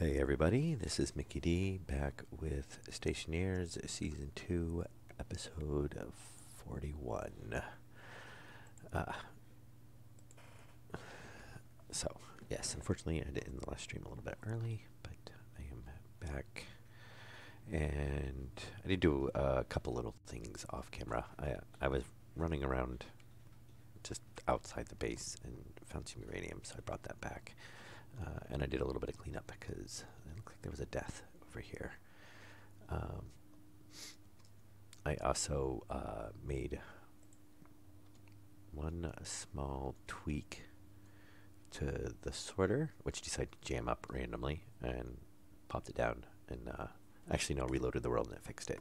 Hey everybody, this is Mickey D back with Stationeers Season 2, Episode 41. Uh, yes, unfortunately I did in the last stream a little bit early, but I am back. And I did do a couple little things off camera. I was running around just outside the base and found some uranium, so I brought that back. And I did a little bit of cleanup because it looked like there was a death over here. I also made one small tweak to the sorter, which decided to jam up randomly and popped it down. And actually, no, reloaded the world and it fixed it.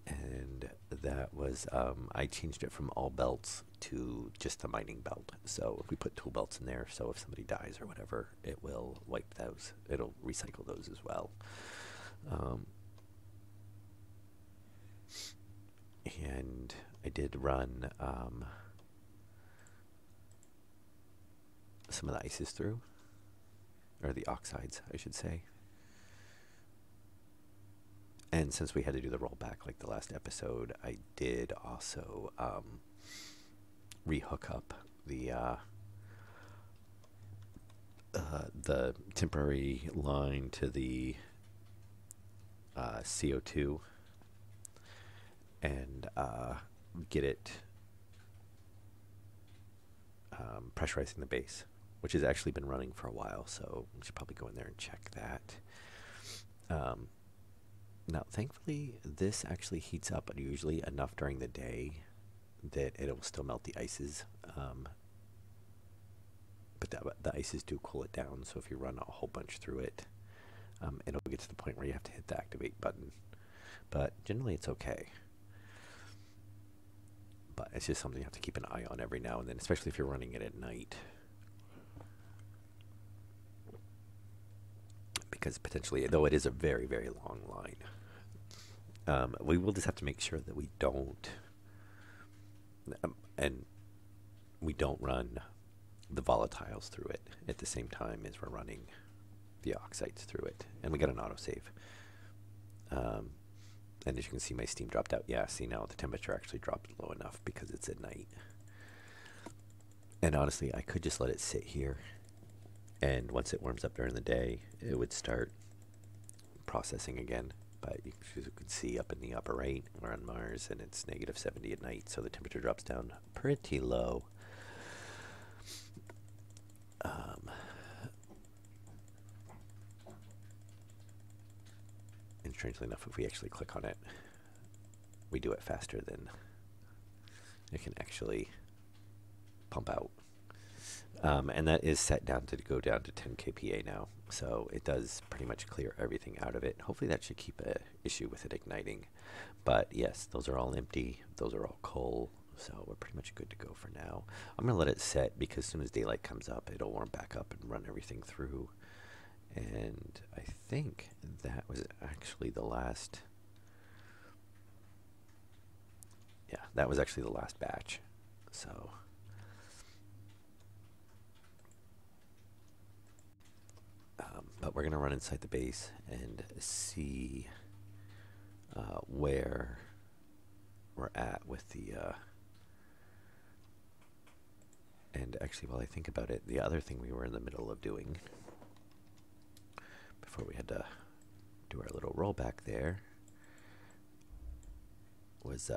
And that was, I changed it from all belts to just the mining belt. So if we put tool belts in there, so if somebody dies or whatever, it will wipe those. It'll recycle those as well. And I did run some of the ices through, or the oxides, I should say. And since we had to do the rollback like the last episode, I did also rehook up the temporary line to the CO2 and get it pressurizing the base, which has actually been running for a while, so we should probably go in there and check that. Now, thankfully, this actually heats up unusually enough during the day that it will still melt the ices. But the ices do cool it down, so if you run a whole bunch through it, it'll get to the point where you have to hit the activate button. But generally, it's okay. But it's just something you have to keep an eye on every now and then, especially if you're running it at night. Because potentially, though it is a very, very long line, we will just have to make sure that we don't, and we don't run the volatiles through it at the same time as we're running the oxides through it. And we got an autosave. And as you can see, my steam dropped out. Yeah, see now the temperature actually dropped low enough because it's at night. And honestly, I could just let it sit here. And once it warms up during the day, it would start processing again. But as you can see up in the upper right, we're on Mars and it's negative 70 at night. So the temperature drops down pretty low. And strangely enough, if we actually click on it, we do it faster than it can actually pump out. And that is set down to go down to 10 kPa now. So it does pretty much clear everything out of it. Hopefully that should keep an issue with it igniting. But yes, those are all empty. Those are all coal. So we're pretty much good to go for now. I'm going to let it set because as soon as daylight comes up, it'll warm back up and run everything through. And I think that was actually the last. Yeah, that was actually the last batch. So. But we're going to run inside the base and see where we're at with the. And actually, while I think about it, the other thing we were in the middle of doing before we had to do our little rollback there was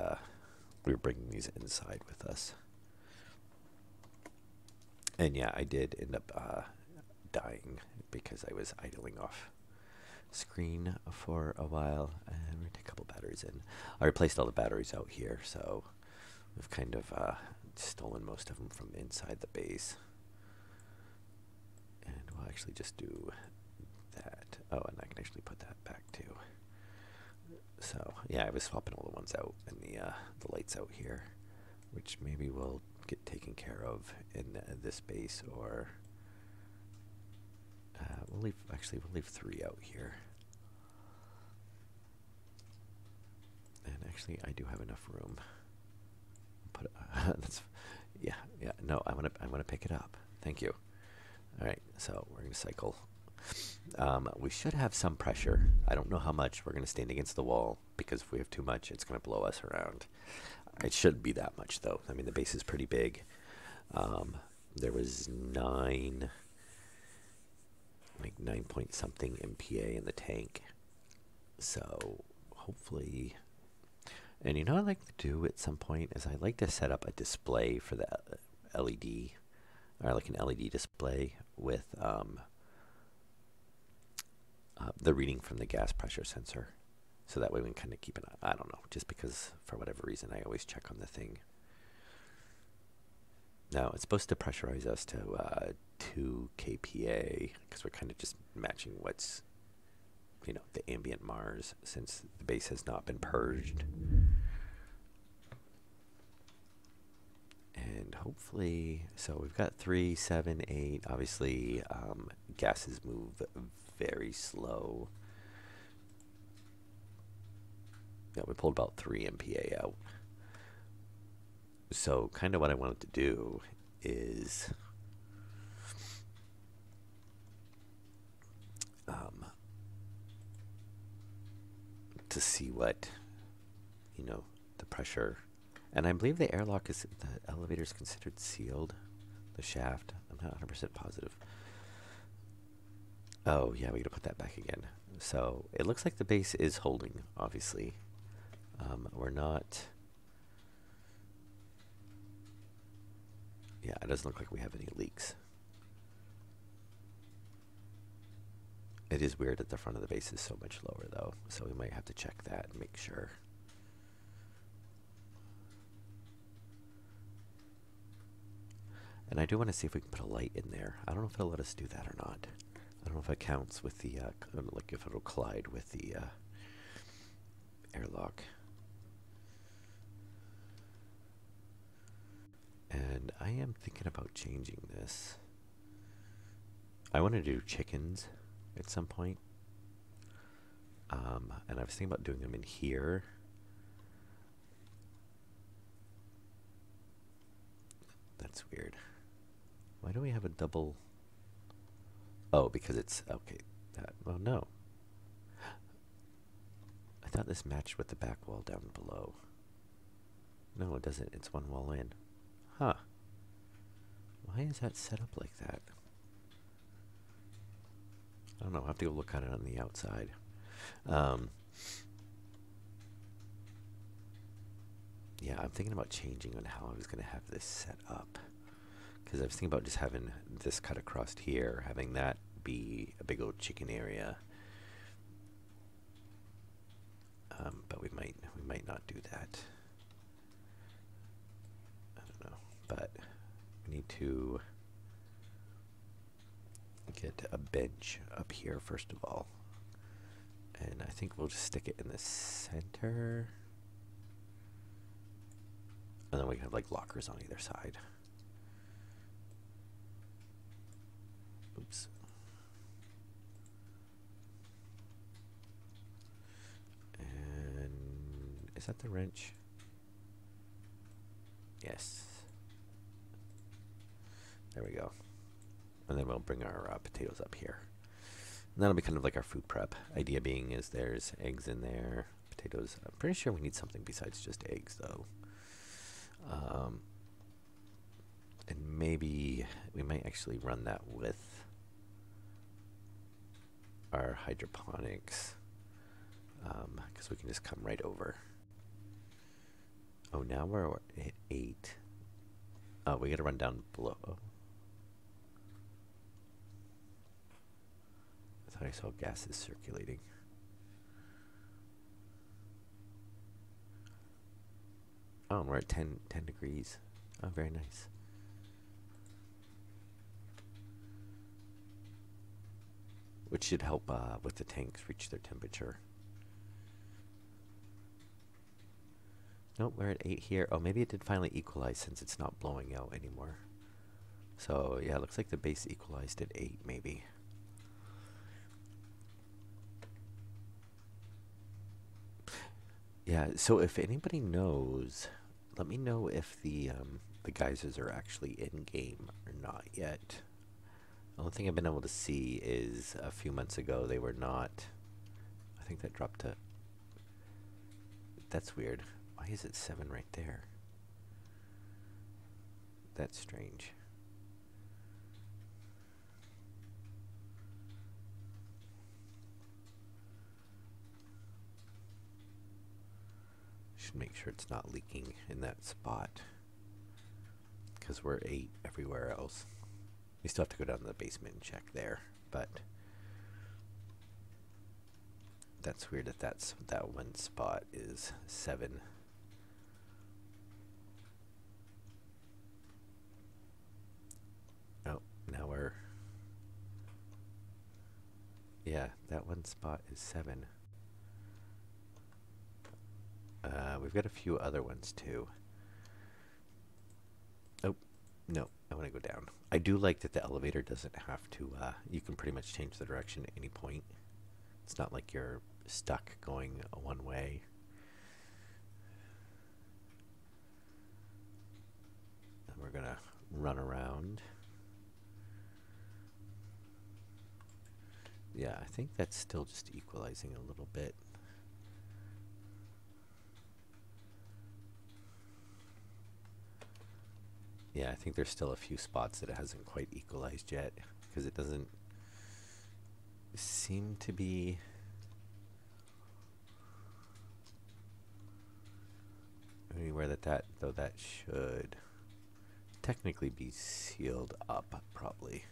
we were bringing these inside with us. And yeah, I did end up dying because I was idling off screen for a while. And we're going to take a couple batteries in. I replaced all the batteries out here, so we've kind of stolen most of them from inside the base. And we'll actually just do that. Oh, and I can actually put that back too. So yeah, I was swapping all the ones out and the lights out here, which maybe we'll get taken care of in this base, or we'll leave 3 out here. And actually, I do have enough room. Put that's yeah. No, I want to pick it up. Thank you. All right, so we're going to cycle. We should have some pressure. I don't know how much. We're going to stand against the wall because if we have too much, it's going to blow us around. It shouldn't be that much, though. I mean, the base is pretty big. There was 9 point something MPa in the tank. So hopefully, and you know what I'd like to do at some point is I'd like to set up a display for the LED, or like an LED display with the reading from the gas pressure sensor. So that way we can kind of keep an eye. I don't know, just because for whatever reason I always check on the thing. Now it's supposed to pressurize us to 2 kPa because we're kind of just matching what's, you know, the ambient Mars since the base has not been purged. And hopefully, so we've got 3, 7, 8. Obviously, gases move very slow. Yeah, we pulled about 3 MPa out. So kind of what I wanted to do is to see what, you know, the pressure. And I believe the airlock is, the elevator is considered sealed, the shaft. I'm not 100% positive. Oh, yeah, we gotta put that back again. So it looks like the base is holding, obviously. We're not. Yeah, it doesn't look like we have any leaks. It is weird that the front of the base is so much lower, though, so we might have to check that and make sure. And I do want to see if we can put a light in there. I don't know if it'll let us do that or not. I don't know if it counts with the, like if it'll collide with the airlock. And I am thinking about changing this. I want to do chickens at some point. And I was thinking about doing them in here. That's weird. Why do we have a double? Oh, because it's, okay. Well, no. I thought this matched with the back wall down below. No, it doesn't. It's one wall in. Huh. Why is that set up like that? I don't know. I'll have to go look at it on the outside. Yeah, I'm thinking about changing on how I was going to have this set up. Because I was thinking about just having this cut across here, having that be a big old chicken area. But we might not do that. I don't know. But we need to get a bench up here first of all. And I think we'll just stick it in the center. And then we can have like lockers on either side. Oops. And is that the wrench? Yes. There we go. And then we'll bring our potatoes up here. And that'll be kind of like our food prep. Idea being is there's eggs in there, potatoes. I'm pretty sure we need something besides just eggs though. And maybe we might actually run that with our hydroponics, because we can just come right over. Oh, now we're at 8. Oh, we gotta run down below. Oh. I thought I saw gases circulating. Oh, we're at 10 degrees. Oh, very nice. Which should help with the tanks reach their temperature. Nope, we're at 8 here. Oh, maybe it did finally equalize since it's not blowing out anymore. So, yeah, it looks like the base equalized at 8, maybe. Yeah, so if anybody knows, let me know if the geysers are actually in game or not yet. only thing I've been able to see is a few months ago they were not. I think that dropped to. That's weird. Why is it 7 right there? That's strange. Should make sure it's not leaking in that spot, because we're 8 everywhere else. We still have to go down to the basement and check there, but that's weird that one spot is 7. Oh, now we're, yeah, that one spot is 7. We've got a few other ones too. Oh, no, I want to go down. I do like that the elevator doesn't have to, you can pretty much change the direction at any point. It's not like you're stuck going one way. And we're going to run around. Yeah, I think that's still just equalizing a little bit. Yeah, I think there's still a few spots that it hasn't quite equalized yet, because it doesn't seem to be anywhere though that should technically be sealed up, probably.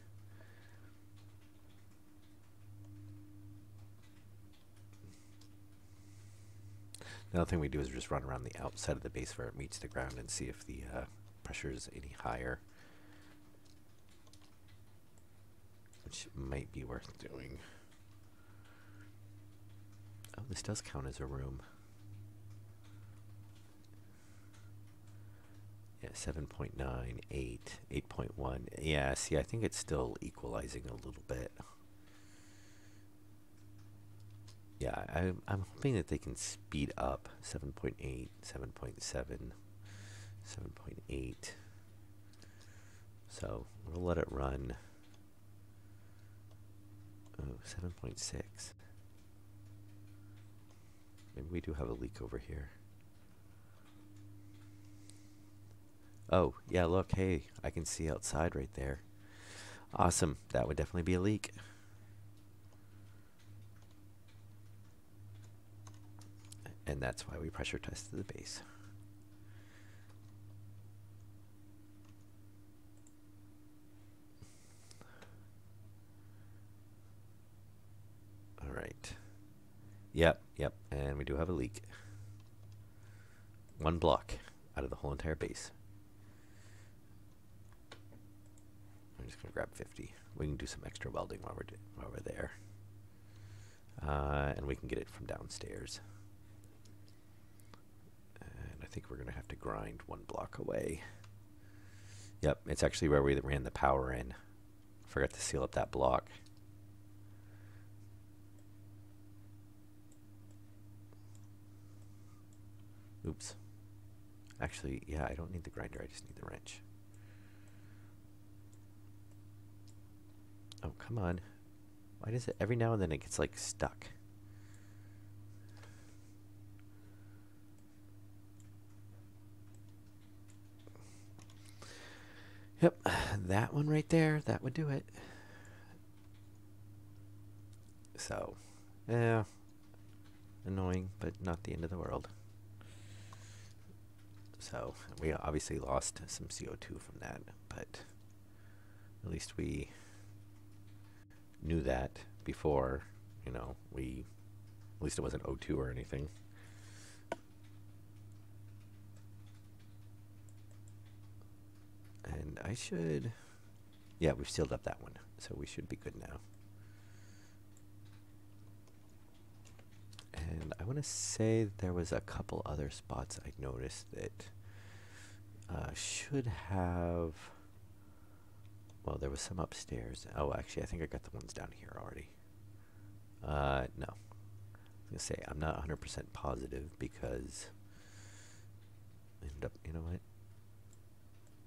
Another thing we do is just run around the outside of the base where it meets the ground and see if the pressure is any higher, which might be worth doing. Oh, this does count as a room. Yeah, 7.9, 8, 8.1. Yeah, see, I think it's still equalizing a little bit. Yeah, I'm hoping that they can speed up 7.8, 7.7, 7.8. So we'll let it run. Oh, 7.6. Maybe we do have a leak over here. Oh, yeah, look, hey, I can see outside right there. Awesome, that would definitely be a leak. And that's why we pressure tested the base. All right. Yep, and we do have a leak. 1 block out of the whole entire base. I'm just gonna grab 50. We can do some extra welding while we're there, and we can get it from downstairs. And I think we're gonna have to grind 1 block away. Yep, it's actually where we ran the power in. Forgot to seal up that block. Oops. Actually, yeah, I don't need the grinder, I just need the wrench. Oh, come on. Why does it, every now and then it gets like stuck? Yep, that one right there, that would do it. So, yeah, annoying, but not the end of the world. So, we obviously lost some CO2 from that, but at least we knew that before, you know, at least it wasn't O2 or anything. And I should, yeah, we've sealed up that one, so we should be good now. And I want to say there was a couple other spots I noticed that should have, well, there was some upstairs. Oh, actually, I think I got the ones down here already. No. I was going to say, I'm not 100% positive because I ended up, you know what?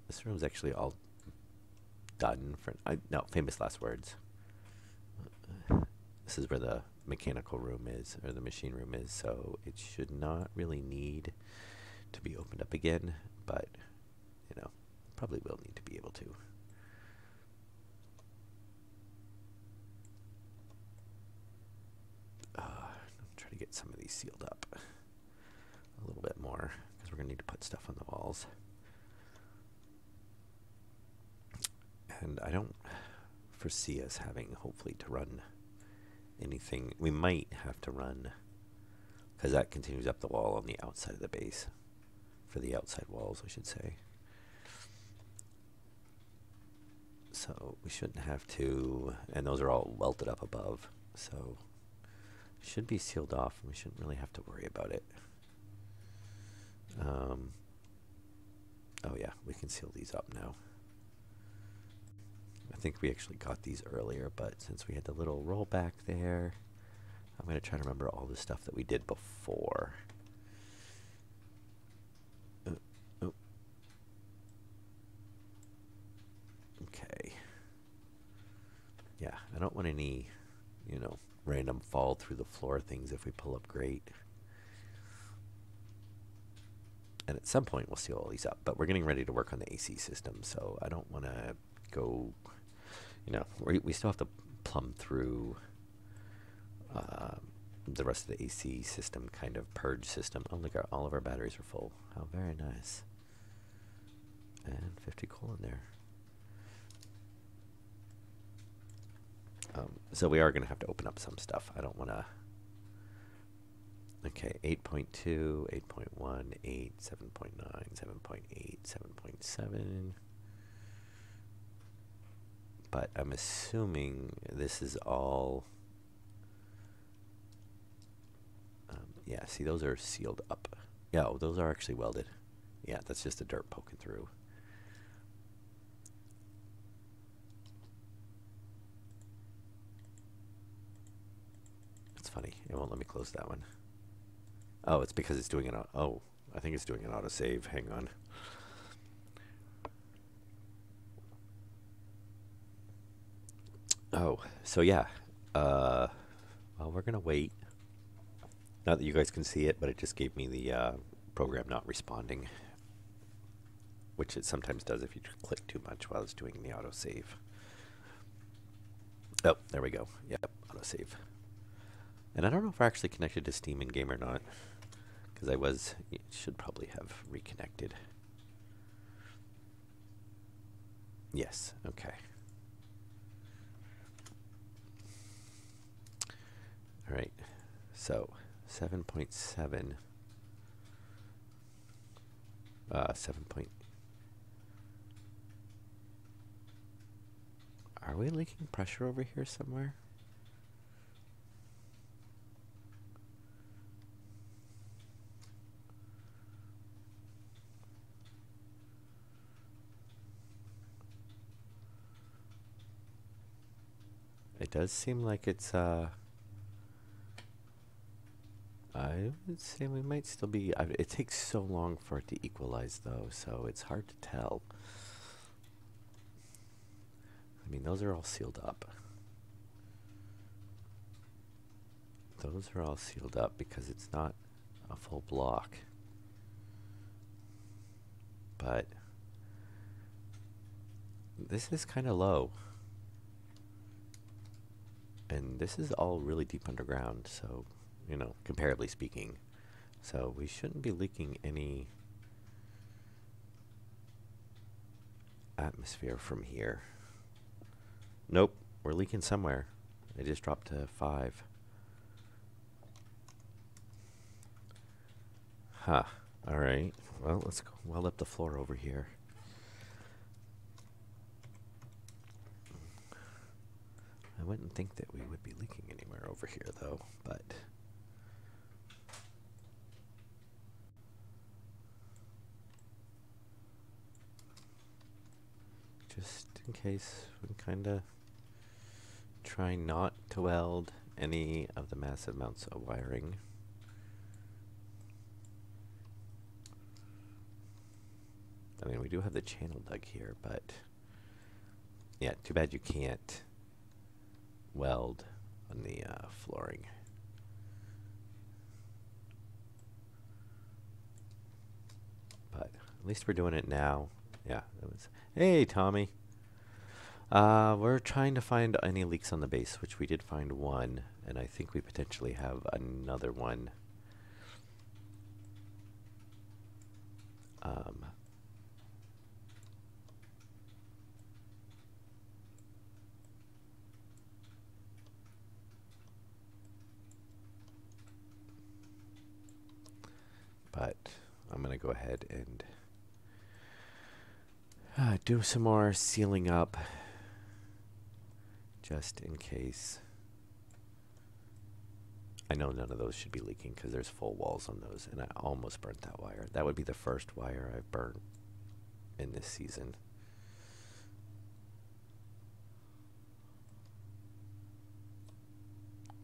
This room's actually all done for, no, famous last words. This is where the mechanical room is, or the machine room is, so it should not really need to be opened up again, but, you know, probably will need to be able to. Try to get some of these sealed up a little bit more, because we're going to need to put stuff on the walls. And I don't foresee us having, hopefully, to run anything. We might have to run, because that continues up the wall on the outside of the base. For the outside walls, I should say. So we shouldn't have to, and those are all welted up above, so it should be sealed off, and we shouldn't really have to worry about it. Oh yeah, we can seal these up now. I think we actually got these earlier, but since we had the little rollback there, I'm going to try to remember all the stuff that we did before. Okay. Yeah, I don't want any, you know, random fall through the floor things if we pull up grate. And at some point we'll seal all these up, but we're getting ready to work on the AC system, so I don't want to go, you know, we still have to plumb through the rest of the AC system, kind of purge system. Oh, look, all of our batteries are full. How very nice. And 50 coal in there. So we are going to have to open up some stuff. I don't want to. Okay, 8.2, 8.1, 8, 7.9, 7.8, 7.7. But I'm assuming this is all. Yeah, see, those are sealed up. Yeah, oh, those are actually welded. Yeah, that's just the dirt poking through. It's funny. It won't let me close that one. Oh, it's because it's doing it. Oh, I think it's doing an autosave. Hang on. Oh, so yeah. Well, we're going to wait. Not that you guys can see it, but it just gave me the program not responding, which it sometimes does if you click too much while it's doing the autosave. Oh, there we go. Yep, autosave. And I don't know if we're actually connected to Steam in-game or not, because should probably have reconnected. Yes, okay. All right, so 7.7. 7. Are we leaking pressure over here somewhere? It does seem like it's, I would say we might still be, it takes so long for it to equalize though, so it's hard to tell. I mean, those are all sealed up. Those are all sealed up because it's not a full block. But this is kind of low. And this is all really deep underground, so, you know, comparably speaking. So we shouldn't be leaking any atmosphere from here. Nope, we're leaking somewhere. It just dropped to 5. Huh. Alright. Well, let's go weld up the floor over here. I wouldn't think that we would be leaking anywhere over here, though, but... just in case, we kind of try not to weld any of the massive amounts of wiring. I mean, we do have the channel dug here, but Yeah, too bad you can't weld on the flooring. But at least we're doing it now. Yeah, it was. Hey, Tommy. We're trying to find any leaks on the base, which we did find one, and I think we potentially have another one. But I'm going to go ahead and do some more sealing up just in case. I know none of those should be leaking because there's full walls on those, and I almost burnt that wire. That would be the first wire I've burnt in this season.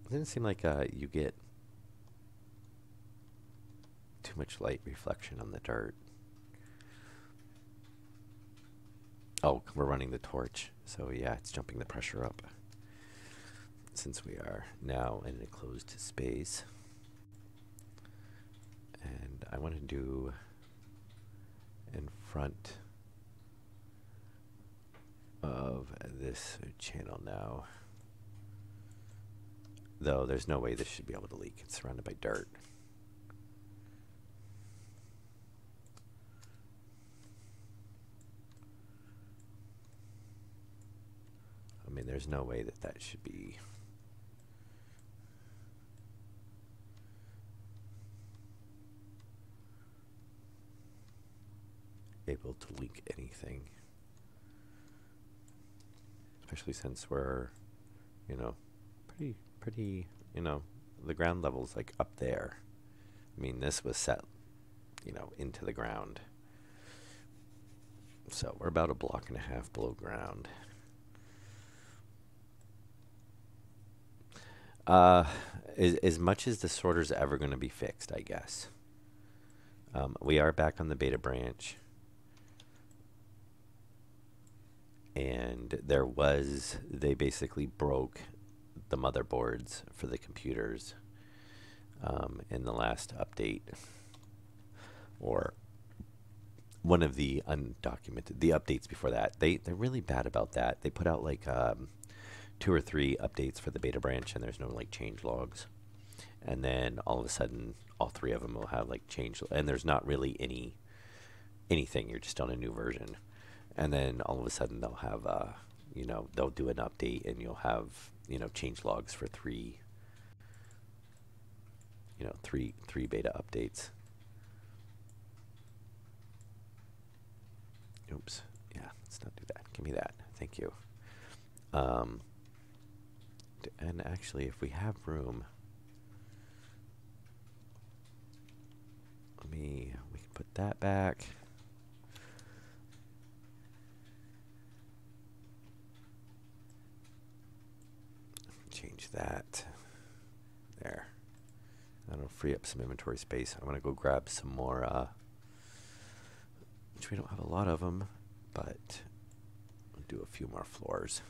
It doesn't seem like you get too much light reflection on the dirt. Oh, we're running the torch, so yeah, it's jumping the pressure up. Since we are now in an enclosed space. And I want to do in front of this channel now. Though there's no way this should be able to leak. It's surrounded by dirt. I mean, there's no way that that should be. Able to leak anything. Especially since we're, you know, pretty, you know, the ground level's like up there. I mean, this was set, you know, into the ground. So we're about a block and a half below ground. As much as the sorter's ever going to be fixed, I guess. We are back on the beta branch. And they basically broke the motherboards for the computers in the last update. Or one of the undocumented, the updates before that. They're really bad about that. They put out like 2 or 3 updates for the beta branch, and there's no like change logs. And then all of a sudden, all 3 of them will have like change, and there's not really anything. You're just on a new version. And then all of a sudden they'll have, you know, they'll do an update, and you'll have, you know, change logs for 3, you know, three beta updates. Oops. Yeah, let's not do that. Give me that. Thank you. And actually, if we have room, we can put that back. Change that. There. That'll free up some inventory space. I want to go grab some more, which we don't have a lot of them, but we'll do a few more floors.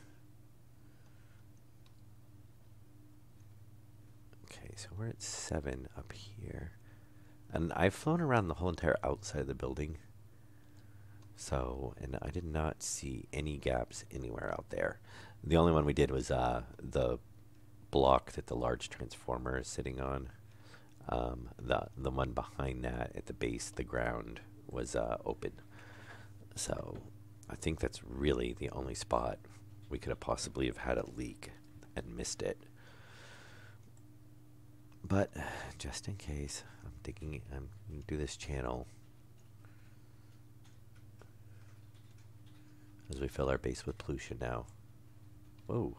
Okay, so we're at 7 up here. And I've flown around the whole entire outside of the building. So, and I did not see any gaps anywhere out there. The only one we did was the block that the large transformer is sitting on. The one behind that at the base, the ground was open. So I think that's really the only spot we could have possibly have had a leak and missed it. But just in case, I'm going to do this channel as we fill our base with pollution now. Whoa.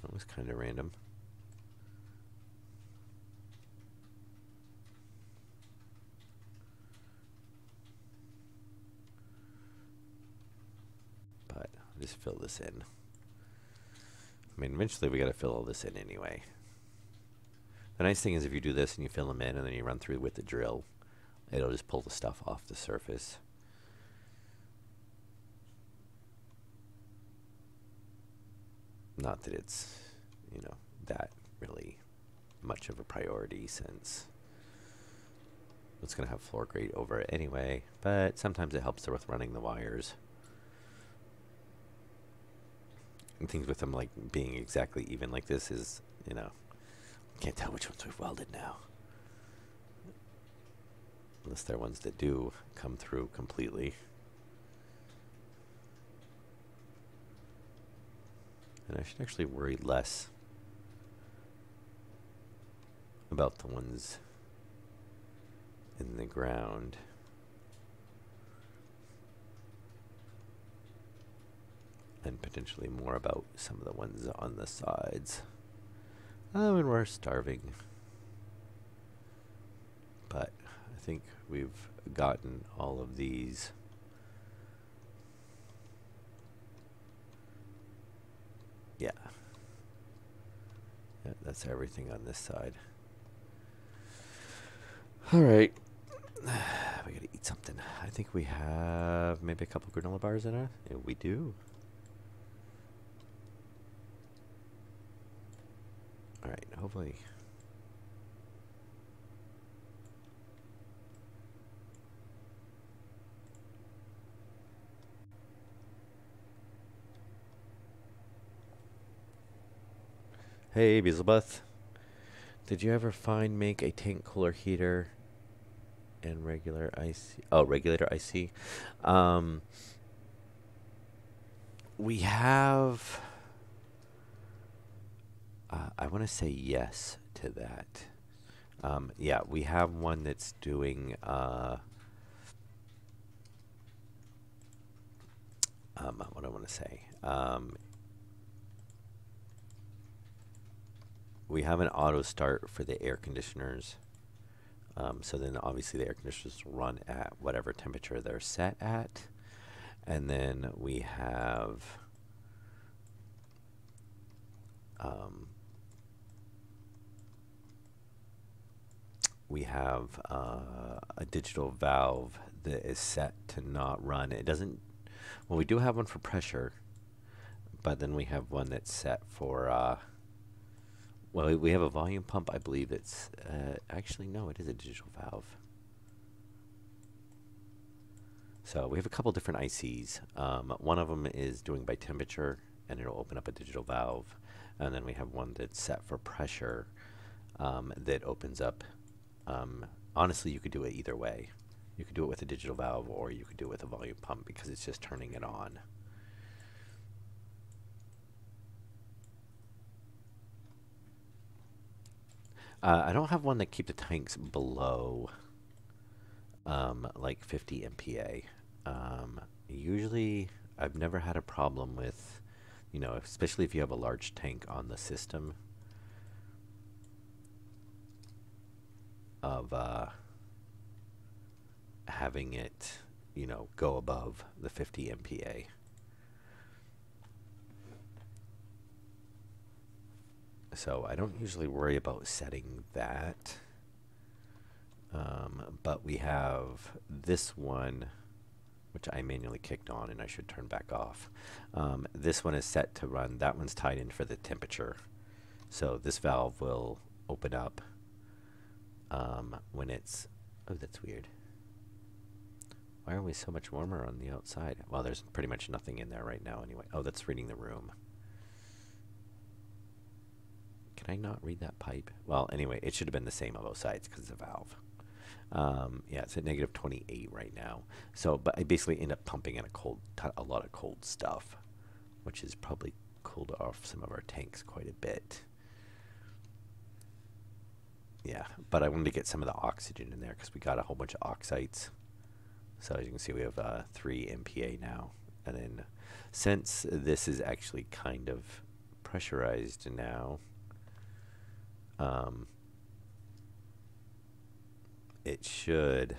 That was kind of random. But I'll just fill this in. I mean, eventually we got to fill all this in anyway. The nice thing is if you do this and you fill them in and then you run through with the drill, it'll just pull the stuff off the surface. Not that it's, you know, that really much of a priority since it's going to have floor grate over it anyway, but sometimes it helps with running the wires. And things with them like being exactly even like this is, you know, can't tell which ones we've welded now. Unless they're ones that do come through completely. And I should actually worry less about the ones in the ground. And potentially more about some of the ones on the sides. Oh, and we're starving. But I think we've gotten all of these. Yeah. Yeah, that's everything on this side. All right. We gotta eat something. I think we have maybe a couple granola bars in it. Yeah, we do. All right, hopefully. Hey, Beelzebub. Did you ever make a tank cooler heater and regular IC? Oh, regulator IC. We have. I want to say yes to that. Yeah, we have one that's doing. What I want to say. We have an auto start for the air conditioners. So then obviously the air conditioners run at whatever temperature they're set at. And then we have a digital valve that is set to not run. It doesn't. Well, we do have one for pressure, but then we have one that's set for. Well, we have a volume pump. I believe it's actually no, it is a digital valve. So we have a couple different ICs. One of them is doing by temperature, and it'll open up a digital valve. And then we have one that's set for pressure that opens up. Honestly, you could do it either way. You could do it with a digital valve, or you could do it with a volume pump because it's just turning it on. I don't have one that keeps the tanks below like 50 MPa. Usually, I've never had a problem with, you know, especially if you have a large tank on the system, of having it, you know, go above the 50 MPa. So I don't usually worry about setting that. But we have this one, which I manually kicked on and I should turn back off. This one is set to run. That one's tied in for the temperature. So this valve will open up when it's... Oh, that's weird. Why are we so much warmer on the outside? Well, there's pretty much nothing in there right now anyway. Oh, that's reading the room. Can I not read that pipe? Well, anyway, it should have been the same on both sides because it's a valve. Yeah, it's at negative 28 right now. So, but I basically end up pumping in a lot of cold stuff, which has probably cooled off some of our tanks quite a bit. Yeah, but I wanted to get some of the oxygen in there because we got a whole bunch of oxides. So as you can see, we have 3 MPa now. And then since this is actually kind of pressurized now, it should...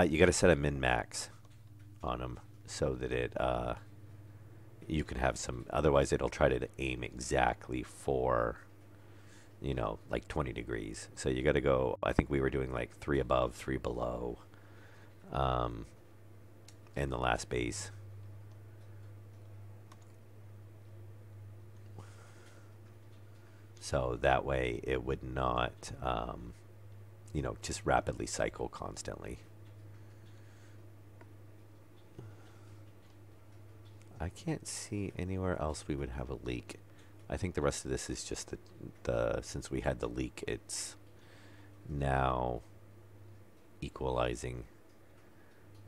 you got to set a min-max on them so that it... you can have some... Otherwise, it'll try to aim exactly for... you know, like 20 degrees. So you got to go, I think we were doing like 3 above, 3 below in the last base. So that way it would not, you know, just rapidly cycle constantly. I can't see anywhere else we would have a leak. I think the rest of this is just since we had the leak, it's now equalizing.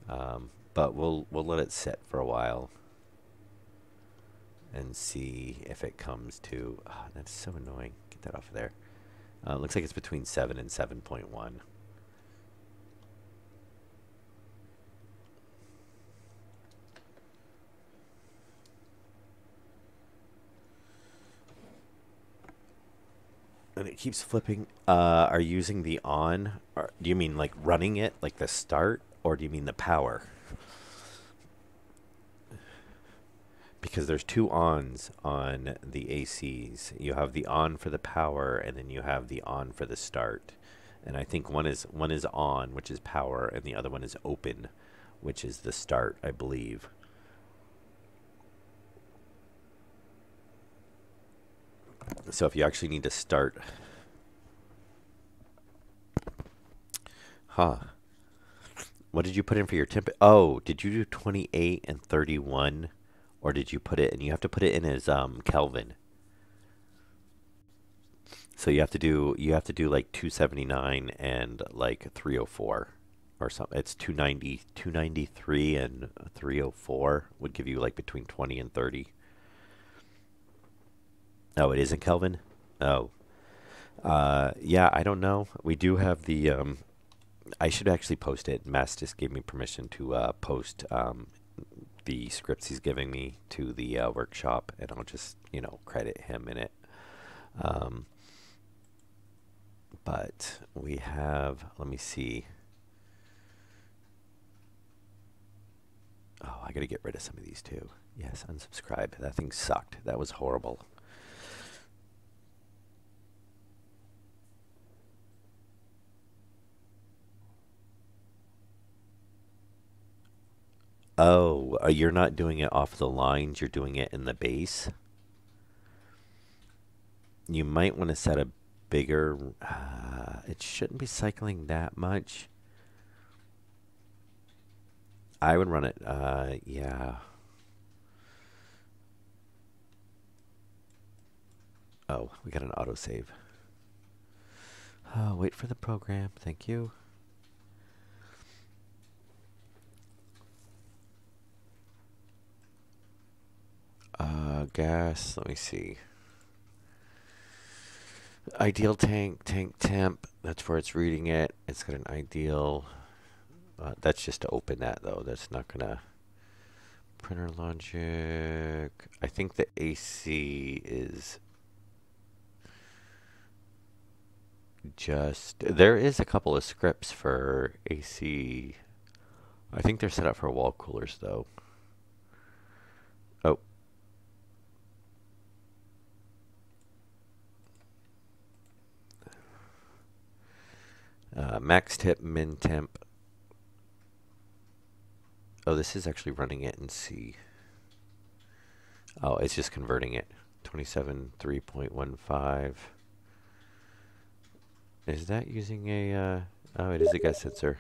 But we'll let it sit for a while and see if it comes to. Oh, that's so annoying. Get that off of there. Looks like it's between 7 and 7.1. And it keeps flipping. Are you using the on? Or do you mean like running it, like the start? Or do you mean the power? Because there's two ons on the ACs. You have the on for the power, and then you have the on for the start. And I think one is on, which is power, and the other one is open, which is the start, I believe. So if you actually need to start, huh? What did you put in for your temp? Oh, did you do 28 and 31, or did you put it? And you have to put it in as Kelvin. So you have to do like 279 and like 304 or something. It's 290, 293 and 304 would give you like between 20 and 30. Oh, it isn't Kelvin? Oh. Yeah, I don't know. We do have the I should actually post it. Mass just gave me permission to post the scripts he's giving me to the workshop, and I'll just, you know, credit him in it. Um, but we have, let me see. Oh, I got to get rid of some of these too. Yes, unsubscribe. That thing sucked. That was horrible. Oh, you're not doing it off the lines. You're doing it in the base. You might want to set a bigger. It shouldn't be cycling that much. I would run it. Yeah. Oh, we got an autosave. Oh, wait for the program. Thank you. Gas. Let me see. Ideal tank temp. That's where it's reading it. It's got an ideal. That's just to open that though. That's not gonna. Printer logic. I think the AC is just. There is a couple of scripts for AC. I think they're set up for wall coolers though. Oh. Max tip, min temp. Oh, this is actually running it in C. Oh, it's just converting it. 27.3.15. Is that using a, oh, it is a gas sensor.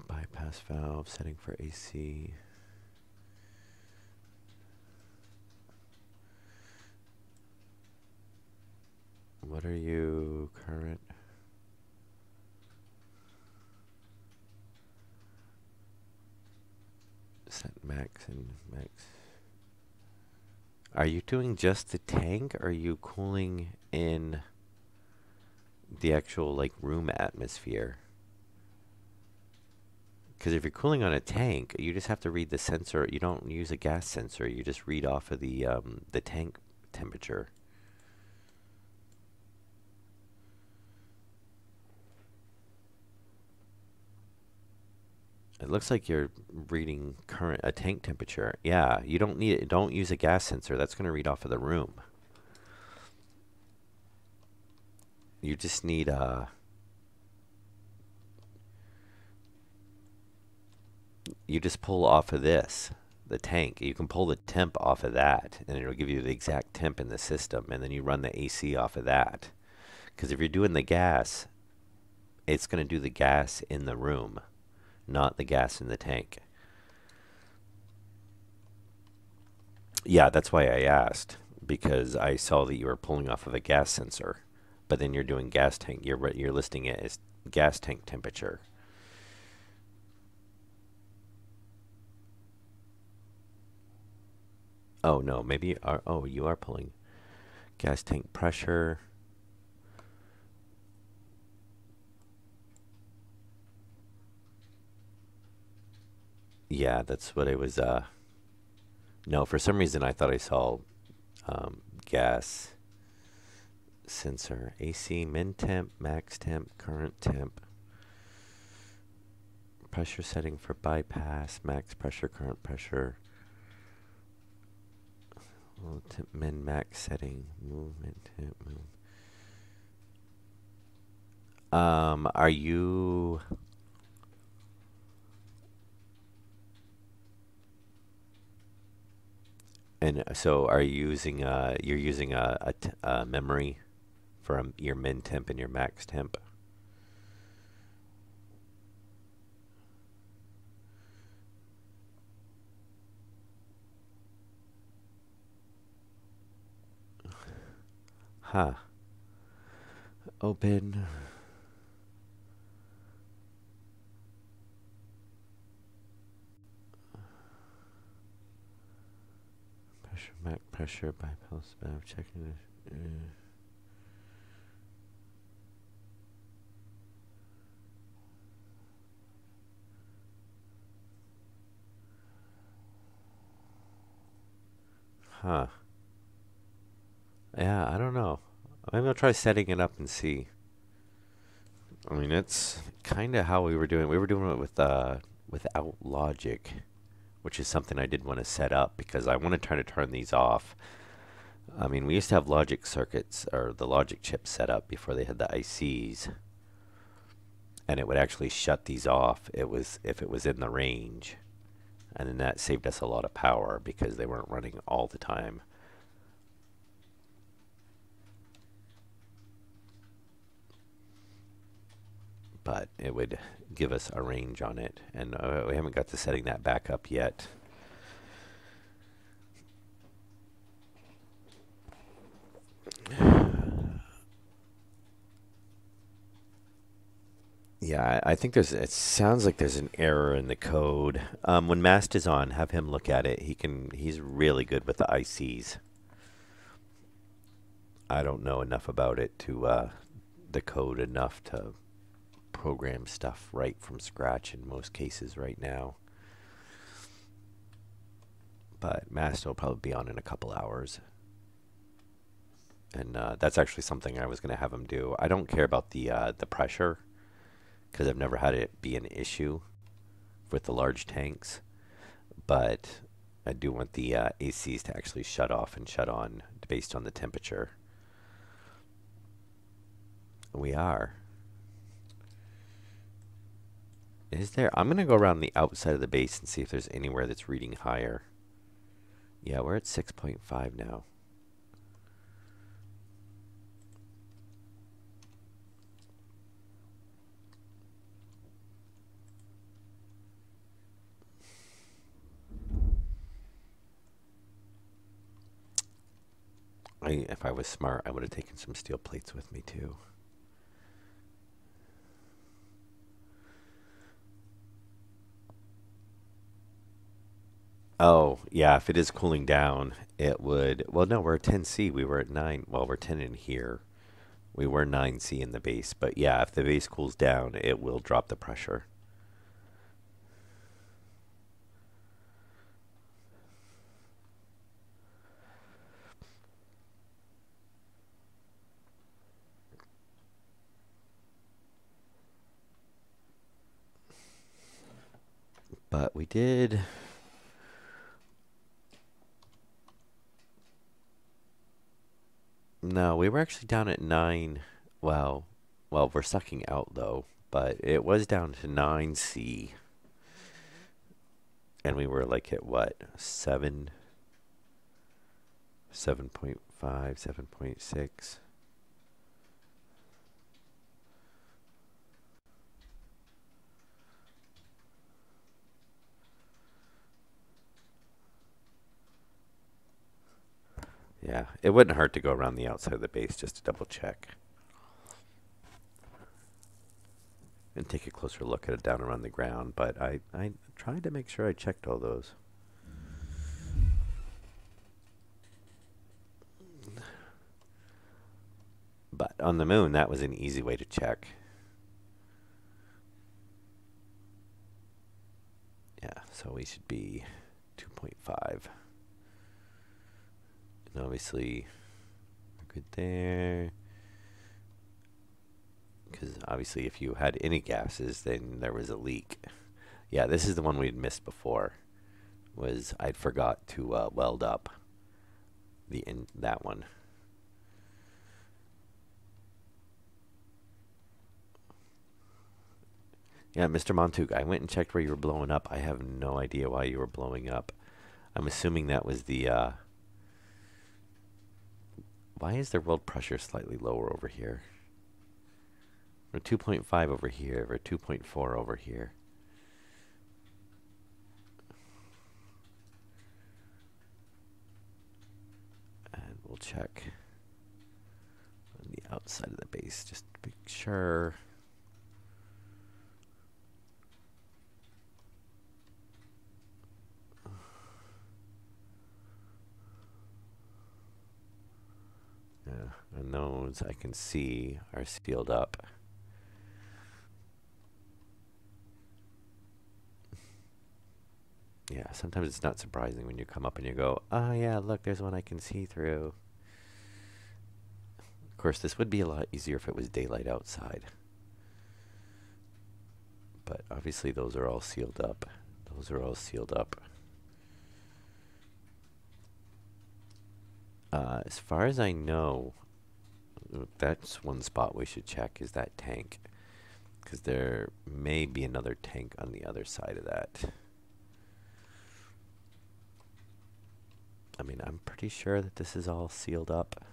Bypass valve, setting for AC. What are you current? Set max and max. Are you doing just the tank? Or are you cooling in the actual like room atmosphere? Because if you're cooling on a tank, you just have to read the sensor. You don't use a gas sensor. You just read off of the tank temperature. It looks like you're reading a tank temperature. Yeah, you don't need it. Don't use a gas sensor. That's going to read off of the room. You just need you just pull off of this, the tank. You can pull the temp off of that, and it'll give you the exact temp in the system, and then you run the AC off of that. Because if you're doing the gas, it's going to do the gas in the room, not the gas in the tank. Yeah, that's why I asked, because I saw that you were pulling off of a gas sensor, but then you're doing gas tank. You're listing it as gas tank temperature. Oh no, maybe you are. Oh, you are pulling gas tank pressure. Yeah, that's what it was. No, for some reason I thought I saw gas sensor, AC, min temp, max temp, current temp, pressure setting for bypass, max pressure, current pressure, temp, min, max setting, movement, temp, move. Are you? And so, are you using you're using a memory for your min temp and your max temp? Huh. Open. Pressure, max pressure, bypass, checking this. Huh. Yeah, I don't know. I'm gonna try setting it up and see. I mean, it's kind of how we were doing. We were doing it with without logic, which is something I did want to set up because I want to try to turn these off. I mean, we used to have logic circuits or the logic chips set up before they had the ICs, and it would actually shut these off. It was if it was in the range, and then that saved us a lot of power because they weren't running all the time. But it would give us a range on it, and we haven't got to setting that back up yet. Yeah, I think it sounds like there's an error in the code. When Mast is on, have him look at it. He's really good with the ICs. I don't know enough about it to, the code enough to program stuff right from scratch in most cases right now. But Mast will probably be on in a couple hours. And that's actually something I was going to have him do. I don't care about the pressure because I've never had it be an issue with the large tanks. But I do want the ACs to actually shut off and shut on based on the temperature. We are. Is there? I'm going to go around the outside of the base and see if there's anywhere that's reading higher. Yeah, we're at 6.5 now. If I was smart, I would have taken some steel plates with me too. Oh, yeah, if it is cooling down, it would. Well, no, we're at 10C. We were at 9. Well, we're 10 in here. We were 9C in the base. But yeah, if the base cools down, it will drop the pressure. But we did. No, we were actually down at 9. Well, well, we're sucking out though, but it was down to 9C, and we were like at what, 7, 7.5, 7.6. Yeah, it wouldn't hurt to go around the outside of the base just to double check and take a closer look at it down around the ground. But I tried to make sure I checked all those. But on the moon, that was an easy way to check. Yeah, so we should be 2.5. And obviously, we're good there. Because obviously, if you had any gases, then there was a leak. Yeah, this is the one we'd missed before. Was I'd forgot to weld up that one. Yeah, Mr. Montouk, I went and checked where you were blowing up. I have no idea why you were blowing up. I'm assuming that was the, why is their world pressure slightly lower over here? We're 2.5 over here. We're 2.4 over here. And we'll check on the outside of the base just to make sure. Yeah, and those I can see are sealed up. Yeah, sometimes it's not surprising when you come up and you go, oh yeah, look, there's one I can see through. Of course, this would be a lot easier if it was daylight outside. But obviously those are all sealed up. Those are all sealed up. As far as I know, that's one spot we should check is that tank. Because there may be another tank on the other side of that. I mean, I'm pretty sure that this is all sealed up.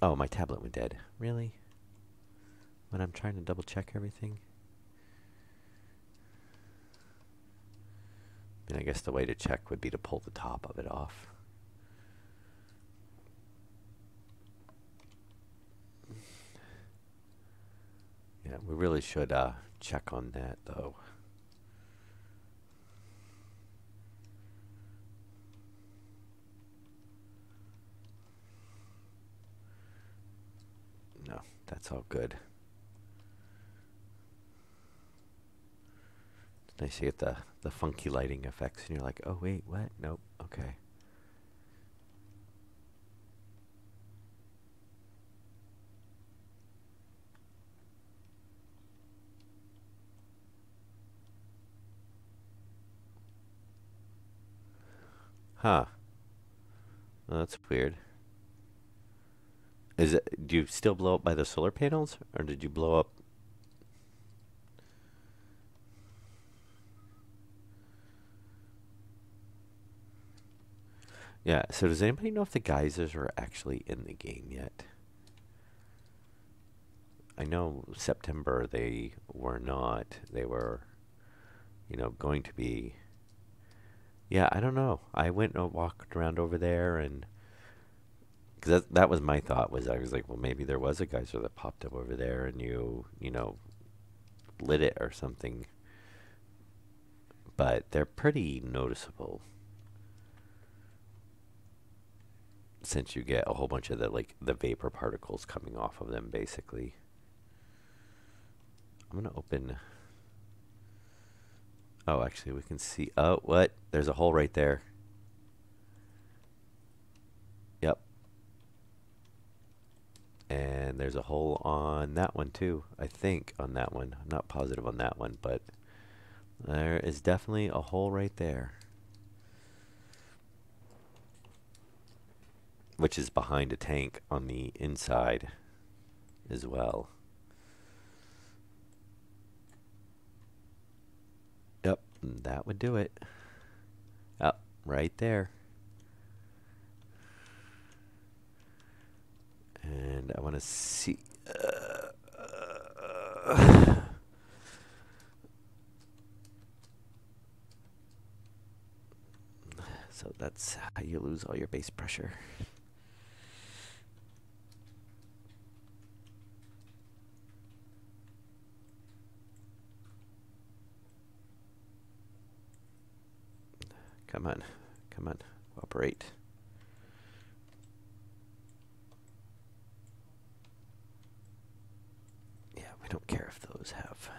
Oh, my tablet went dead. Really? When I'm trying to double check everything? I mean, I guess the way to check would be to pull the top of it off. Yeah, we really should check on that, though. No, that's all good. It's nice to get the funky lighting effects, and you're like, oh, wait, what? Nope, okay. Huh. Well, that's weird. Is it? Do you still blow up by the solar panels, or did you blow up? Yeah. So does anybody know if the geysers are actually in the game yet? I know September they were not. They were, going to be. Yeah, I don't know. I went and walked around over there, and because that was my thought. Was I was like, well, maybe there was a geyser that popped up over there, and you lit it or something. But they're pretty noticeable since you get a whole bunch of the vapor particles coming off of them, basically. I'm gonna open. Oh, actually, we can see. Oh, what? There's a hole right there. Yep. And there's a hole on that one too. I think on that one. I'm not positive on that one, but there is definitely a hole right there, which is behind a tank on the inside. as well. Yep, that would do it. Oh, right there. And I want to see. So that's how you lose all your base pressure. Come on, come on, cooperate. Yeah, we don't care if those have.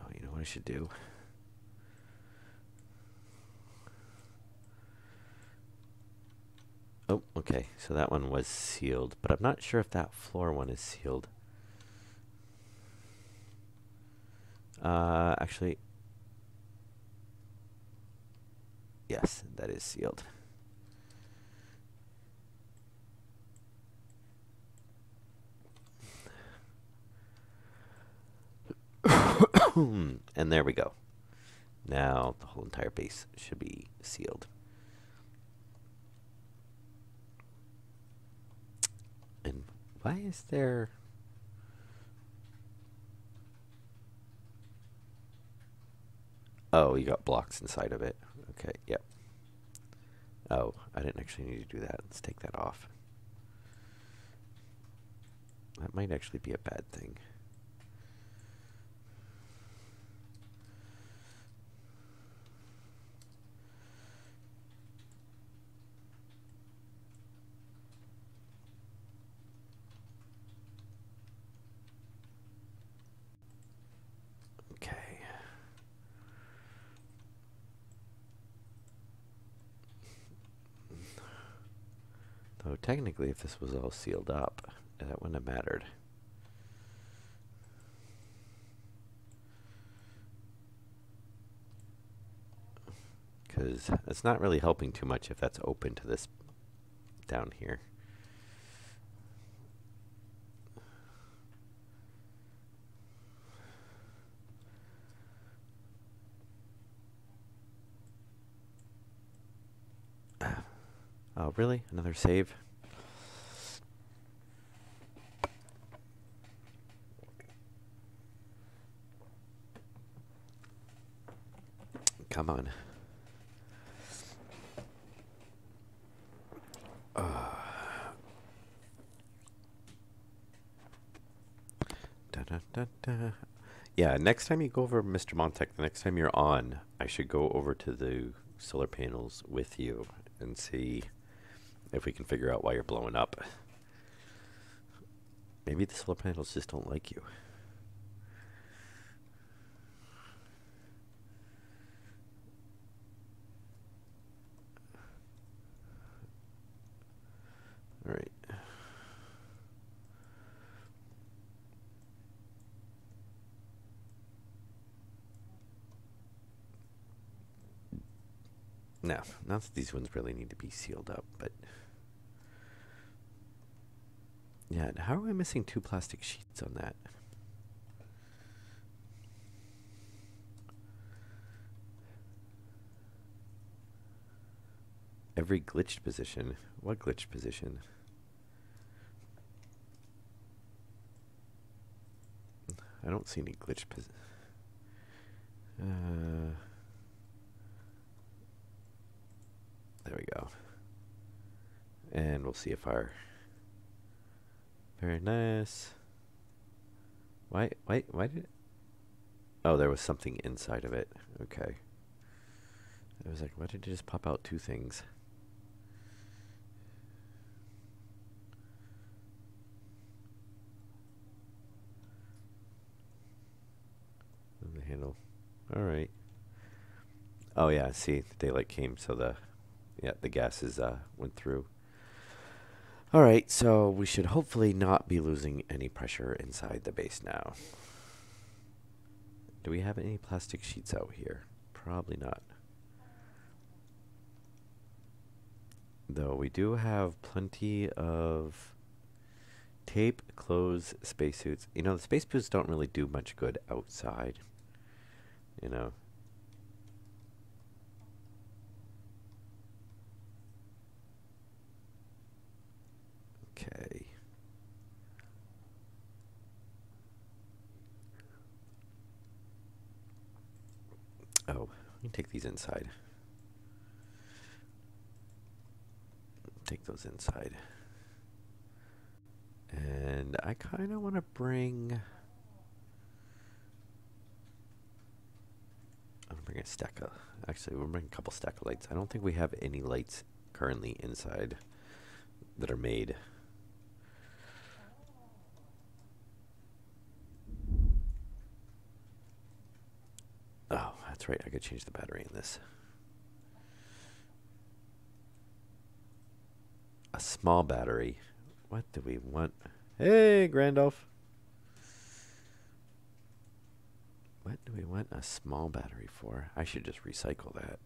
Oh, you know what I should do? Oh, okay, so that one was sealed, but I'm not sure if that floor one is sealed. Actually, yes, that is sealed. And there we go. Now the whole entire base should be sealed. And why is there... Oh, you got blocks inside of it. Okay, yep. Oh, I didn't actually need to do that. Let's take that off. That might actually be a bad thing. Okay. Though technically, if this was all sealed up, that wouldn't have mattered. Because it's not really helping too much if that's open to this down here. Oh, really? Another save? Come on. Da, da, da, da. Yeah, next time you go over Mr. Montek, the next time you're on, I should go over to the solar panels with you and see if we can figure out why you're blowing up. Maybe the solar panels just don't like you. All right. Now, not that these ones really need to be sealed up, but... Yeah, how are we missing 2 plastic sheets on that? Every glitched position. What glitched position? I don't see any glitched position. There we go. And we'll see if our... Very nice. Why did it... Oh, there was something inside of it. Okay. I was like, why did it just pop out 2 things? The handle. All right. Oh yeah, see, the daylight came, so the gases went through. All right, so we should hopefully not be losing any pressure inside the base now. Do we have any plastic sheets out here? Probably not. Though we do have plenty of tape, clothes, spacesuits. You know, the spacesuits don't really do much good outside. You know. Okay. Oh, we can take these inside. Take those inside. And I kind of want to bring... I'm going to bring a stack of... Actually, we'll bring a couple stack of lights. I don't think we have any lights currently inside that are made. Oh, that's right. I could change the battery in this. A small battery. What do we want? Hey, Grandolph. What do we want a small battery for? I should just recycle that.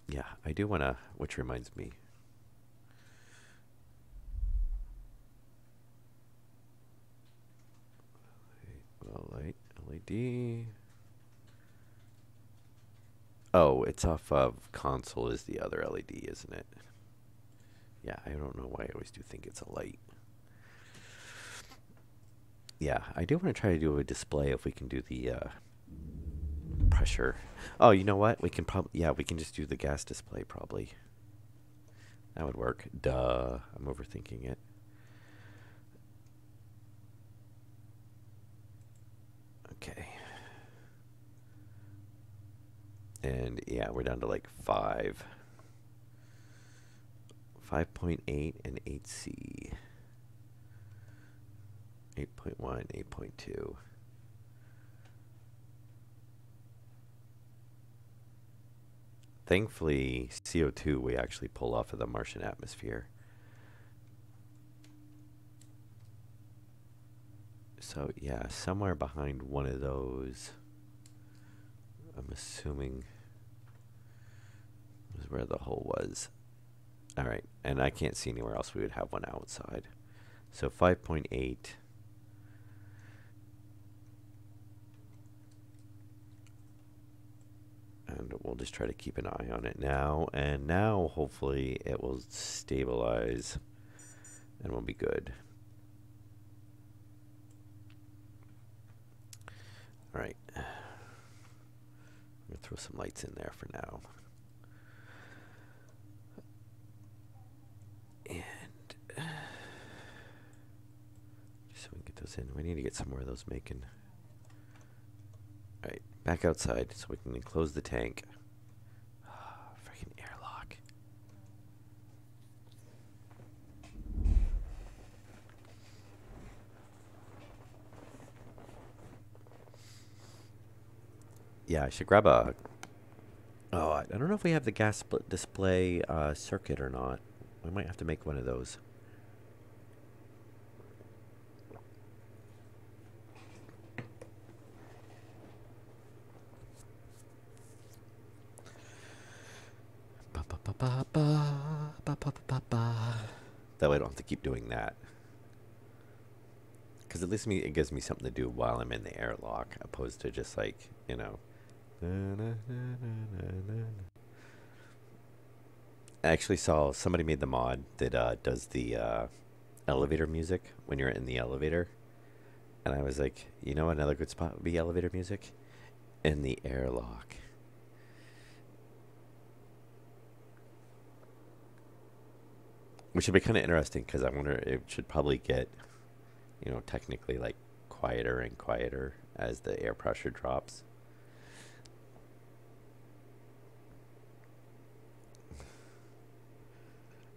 Yeah, I do want to, which reminds me. Well, light, LED. Oh, it's off of console is the other LED, isn't it? Yeah, I don't know why I always do think it's a light. Yeah, I do want to try to do a display if we can do the pressure. Oh, you know what? We can probably, yeah, we can just do the gas display probably. That would work. Duh, I'm overthinking it. Okay. And yeah, we're down to like 5. 5.8 and 8C. 8.1, 8.2. Thankfully, CO2 we actually pull off of the Martian atmosphere. So yeah, somewhere behind one of those, I'm assuming, is where the hole was. All right, and I can't see anywhere else we would have one outside. So 5.8. And we'll just try to keep an eye on it now. And now, hopefully, it will stabilize and we'll be good. All right. I'm going to throw some lights in there for now. And just so we can get those in, we need to get some more of those making. All right, back outside so we can enclose the tank. Freaking airlock. Yeah, I should grab a... Oh, I don't know if we have the gas split display circuit or not. We might have to make one of those. That way I don't have to keep doing that. Because at least it gives me something to do while I'm in the airlock, opposed to just like, you know. I actually saw somebody made the mod that does the elevator music when you're in the elevator. And I was like, you know, another good spot would be elevator music in the airlock. Which would be kind of interesting because I wonder it should probably get, you know, technically like quieter and quieter as the air pressure drops.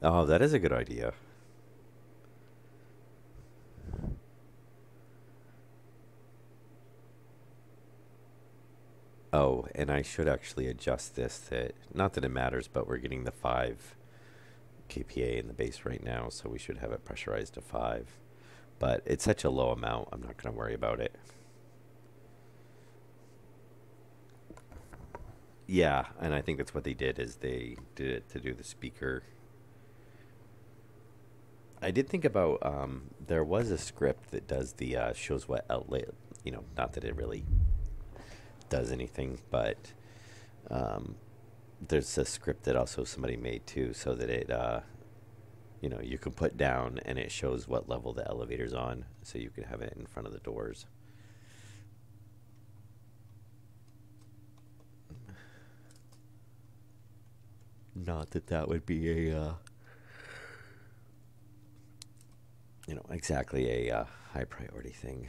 Oh, that is a good idea. Oh, and I should actually adjust this that, not that it matters, but we're getting the 5 kPa in the base right now, so we should have it pressurized to 5. But it's such a low amount, I'm not going to worry about it. Yeah, and I think that's what they did is they did it to do the speaker. I did think about there was a script that does the shows what outlet, not that it really does anything, but um, there's a script that also somebody made too, so that it you can put down and it shows what level the elevator's on, so you can have it in front of the doors. Not that that would be a exactly a high priority thing.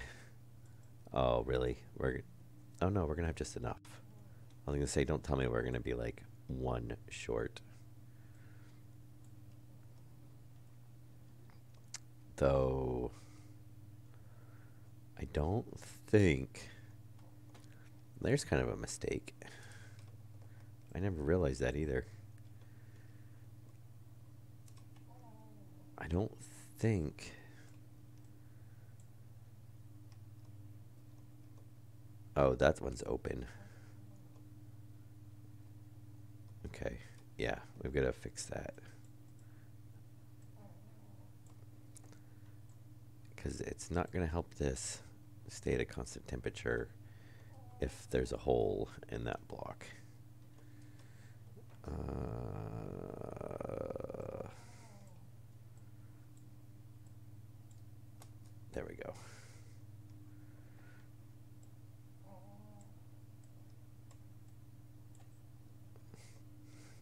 Oh, really? Oh no, we're gonna have just enough. I was gonna say, don't tell me we're gonna be like one short. Though, I don't think. There's kind of a mistake. I never realized that either. I don't think. Oh, that one's open. Okay. Yeah, we've got to fix that. Because it's not going to help this stay at a constant temperature if there's a hole in that block. There we go.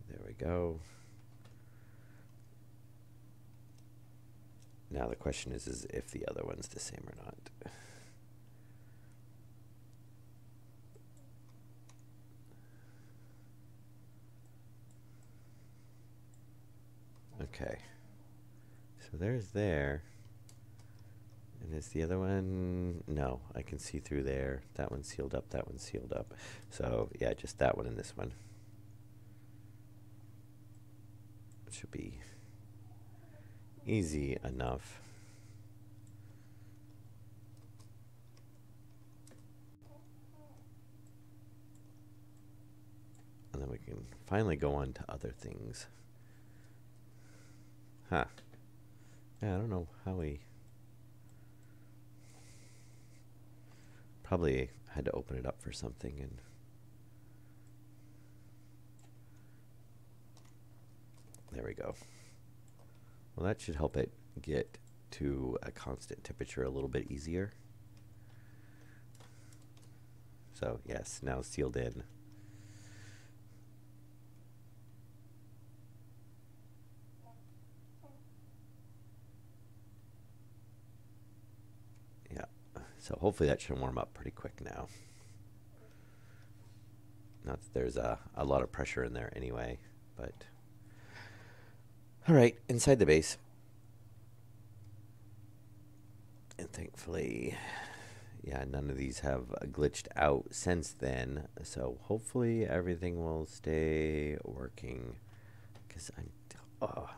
There we go. Now the question is if the other one's the same or not. Okay. So there's there. And is the other one? No, I can see through there. That one's sealed up, that one's sealed up. So yeah, just that one and this one. It should be easy enough. And then we can finally go on to other things. Huh. Yeah, I don't know how we... Probably had to open it up for something and... There we go. Well, that should help it get to a constant temperature a little bit easier. So, yes, now sealed in. Yeah, so hopefully that should warm up pretty quick now. Not that there's a lot of pressure in there anyway, but... All right, inside the base. And thankfully, yeah, none of these have glitched out since then. So hopefully everything will stay working. Because I'm... Oh.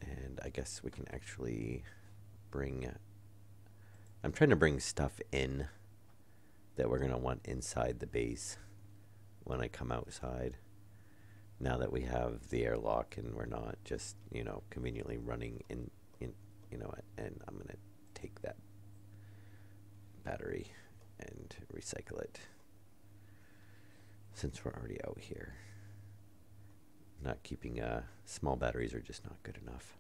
And I guess we can actually bring... I'm trying to bring stuff in that we're going to want inside the base when I come outside. Now that we have the airlock and we're not just, conveniently running in, and I'm going to take that battery and recycle it since we're already out here. Not keeping small batteries are just not good enough.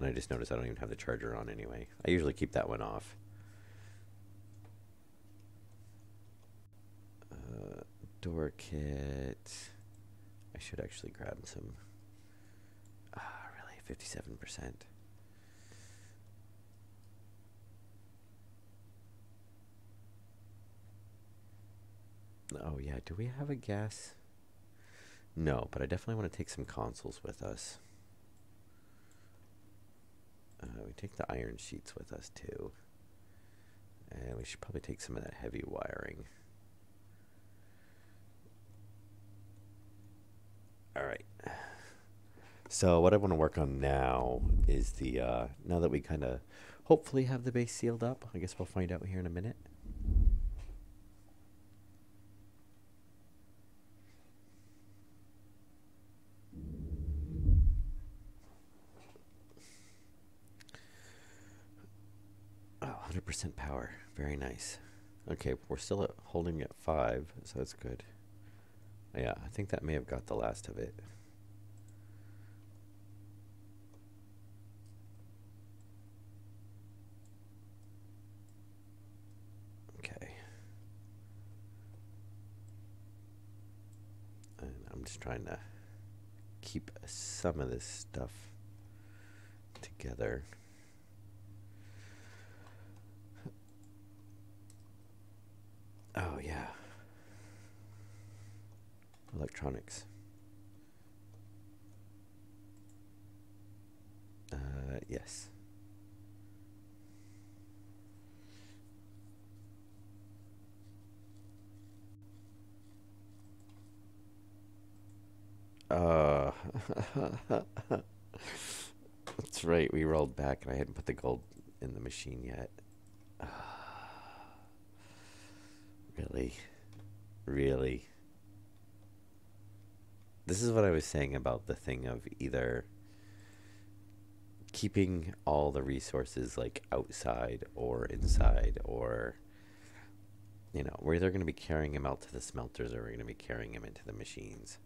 And I just noticed I don't even have the charger on anyway. I usually keep that one off. Door kit. I should actually grab some. Really? 57%. Oh, yeah. Do we have a gas? No, but I definitely want to take some consoles with us. We take the iron sheets with us, too. And we should probably take some of that heavy wiring. All right. So what I want to work on now is the, now that we kind of hopefully have the base sealed up, I guess we'll find out here in a minute. Oh, 100% power. Very nice. Okay, we're still holding at 5, so that's good. Yeah, I think that may have got the last of it. Okay. And I'm just trying to keep some of this stuff together. Oh, yeah. Electronics. Yes. Uh, that's right. We rolled back and I hadn't put the gold in the machine yet. Really? Really? This is what I was saying about the thing of either keeping all the resources like outside or inside, or you know, we're either going to be carrying them out to the smelters or we're going to be carrying them into the machines.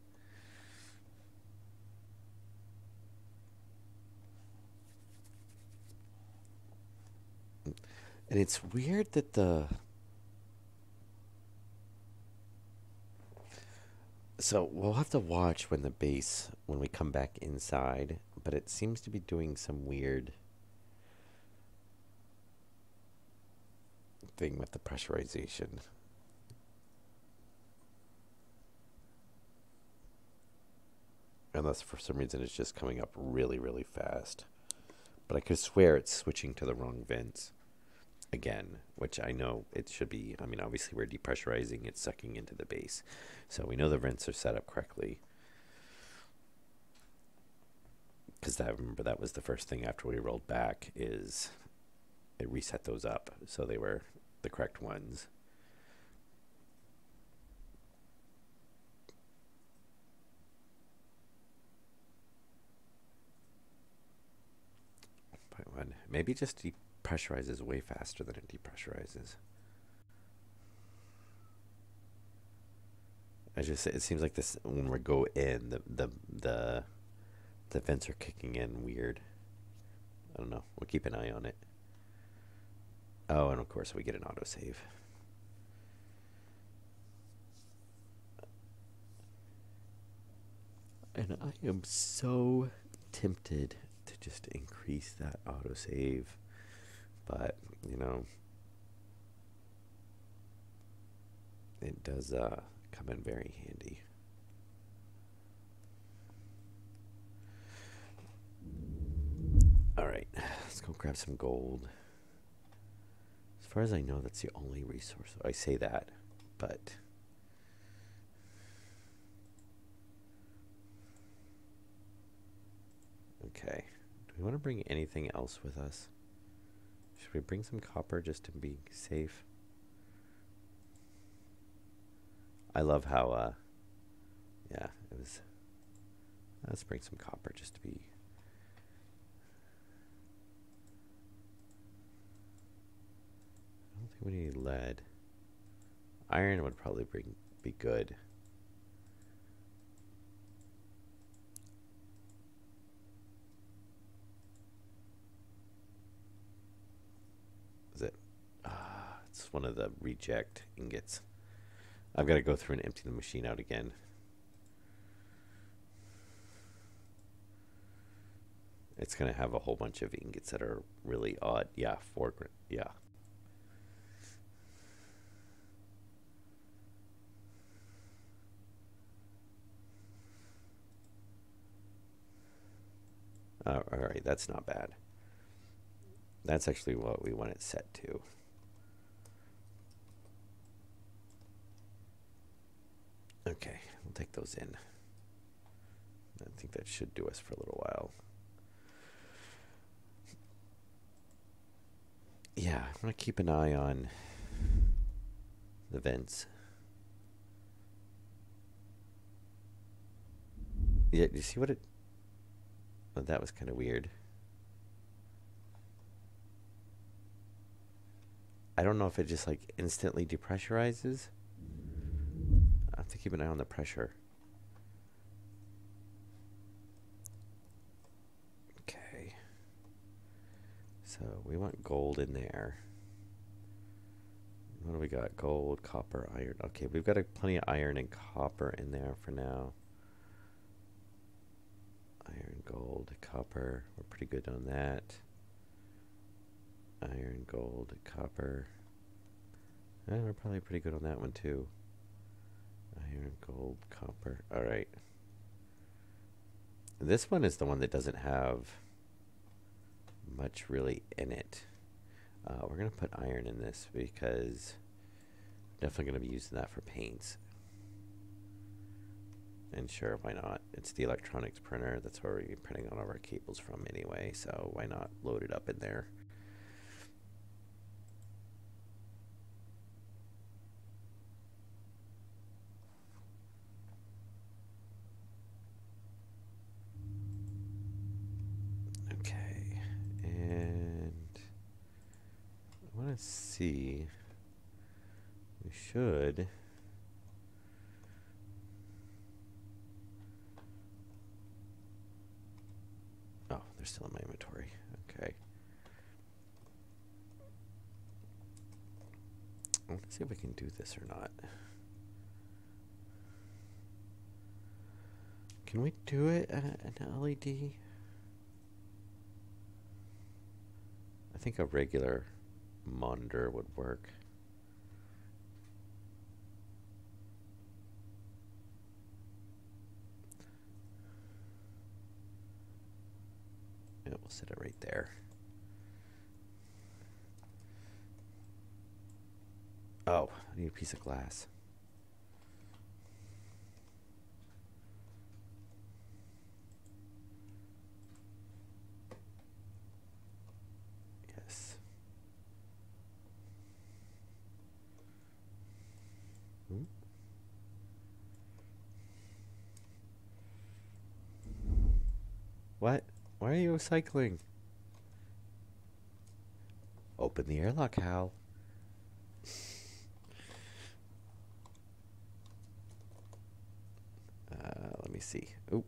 And it's weird that so we'll have to watch when when we come back inside, but it seems to be doing some weird thing with the pressurization. Unless for some reason it's just coming up really, really fast. But I could swear it's switching to the wrong vents again, which I know it should be. I mean, obviously we're depressurizing, it's sucking into the base. So we know the vents are set up correctly. Because I remember that was the first thing after we rolled back, is it reset those up so they were the correct ones. Maybe it just depressurizes way faster than it depressurizes. It seems like this when we go in, the vents are kicking in weird. I don't know. We'll keep an eye on it. Oh, and of course we get an autosave. And I am so tempted to just increase that autosave, but you know, it does come in very handy. All right, let's go grab some gold. As far as I know, that's the only resource. I say that, but okay. Do we want to bring anything else with us? Should we bring some copper just to be safe? I love how, yeah, it was. Let's bring some copper just to be. I don't think we need lead. Iron would probably be good. Is it? It's one of the reject ingots. I've got to go through and empty the machine out again. It's going to have a whole bunch of ingots that are really odd. Yeah, 4 grand. Yeah. All right, that's not bad. That's actually what we want it set to. Okay, we'll take those in. I think that should do us for a little while. Yeah, I want to keep an eye on the vents. Yeah, you see what it... Oh, that was kind of weird. I don't know if it just like instantly depressurizes. I have to keep an eye on the pressure. Okay. So we want gold in there. What do we got? Gold, copper, iron. Okay, we've got plenty of iron and copper in there for now. Iron, gold, copper. We're pretty good on that. Iron, gold, copper. We're probably pretty good on that one too. Iron, gold, copper. All right. This one is the one that doesn't have much really in it. We're going to put iron in this because we're definitely going to be using that for paints. And sure, why not? It's the electronics printer. That's where we're printing all of our cables from anyway, so why not load it up in there? Okay, and I want to see, we should... Oh, they're still in my inventory. Okay. I want to see if we can do this or not. Can we do it at an LED? I think a regular monitor would work. Yeah, we'll set it right there. Oh, I need a piece of glass. Yes. Hmm? What? Why are you cycling? Open the airlock, Hal. Let me see. Oop.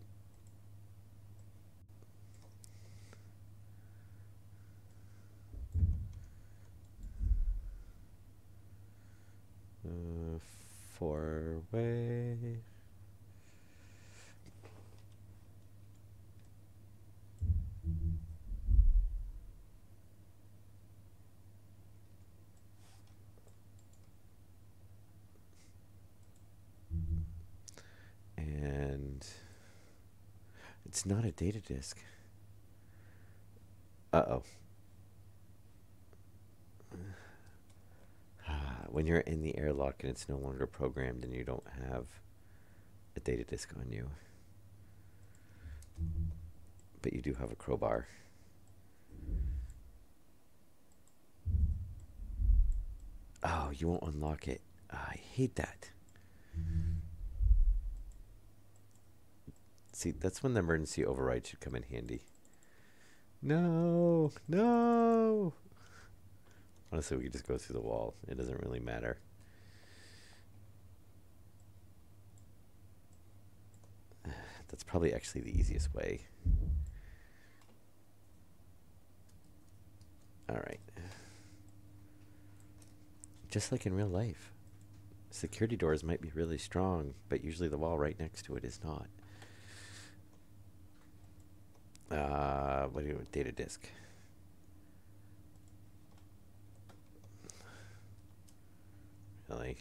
Four-way. And it's not a data disk. Uh-oh. When you're in the airlock and it's no longer programmed and you don't have a data disk on you. But you do have a crowbar. Oh, you won't unlock it. I hate that. See, that's when the emergency override should come in handy. No, no. Honestly, we could just go through the wall. It doesn't really matter. That's probably actually the easiest way. All right. Just like in real life. Security doors might be really strong, but usually the wall right next to it is not. What do you do with data disk? Really?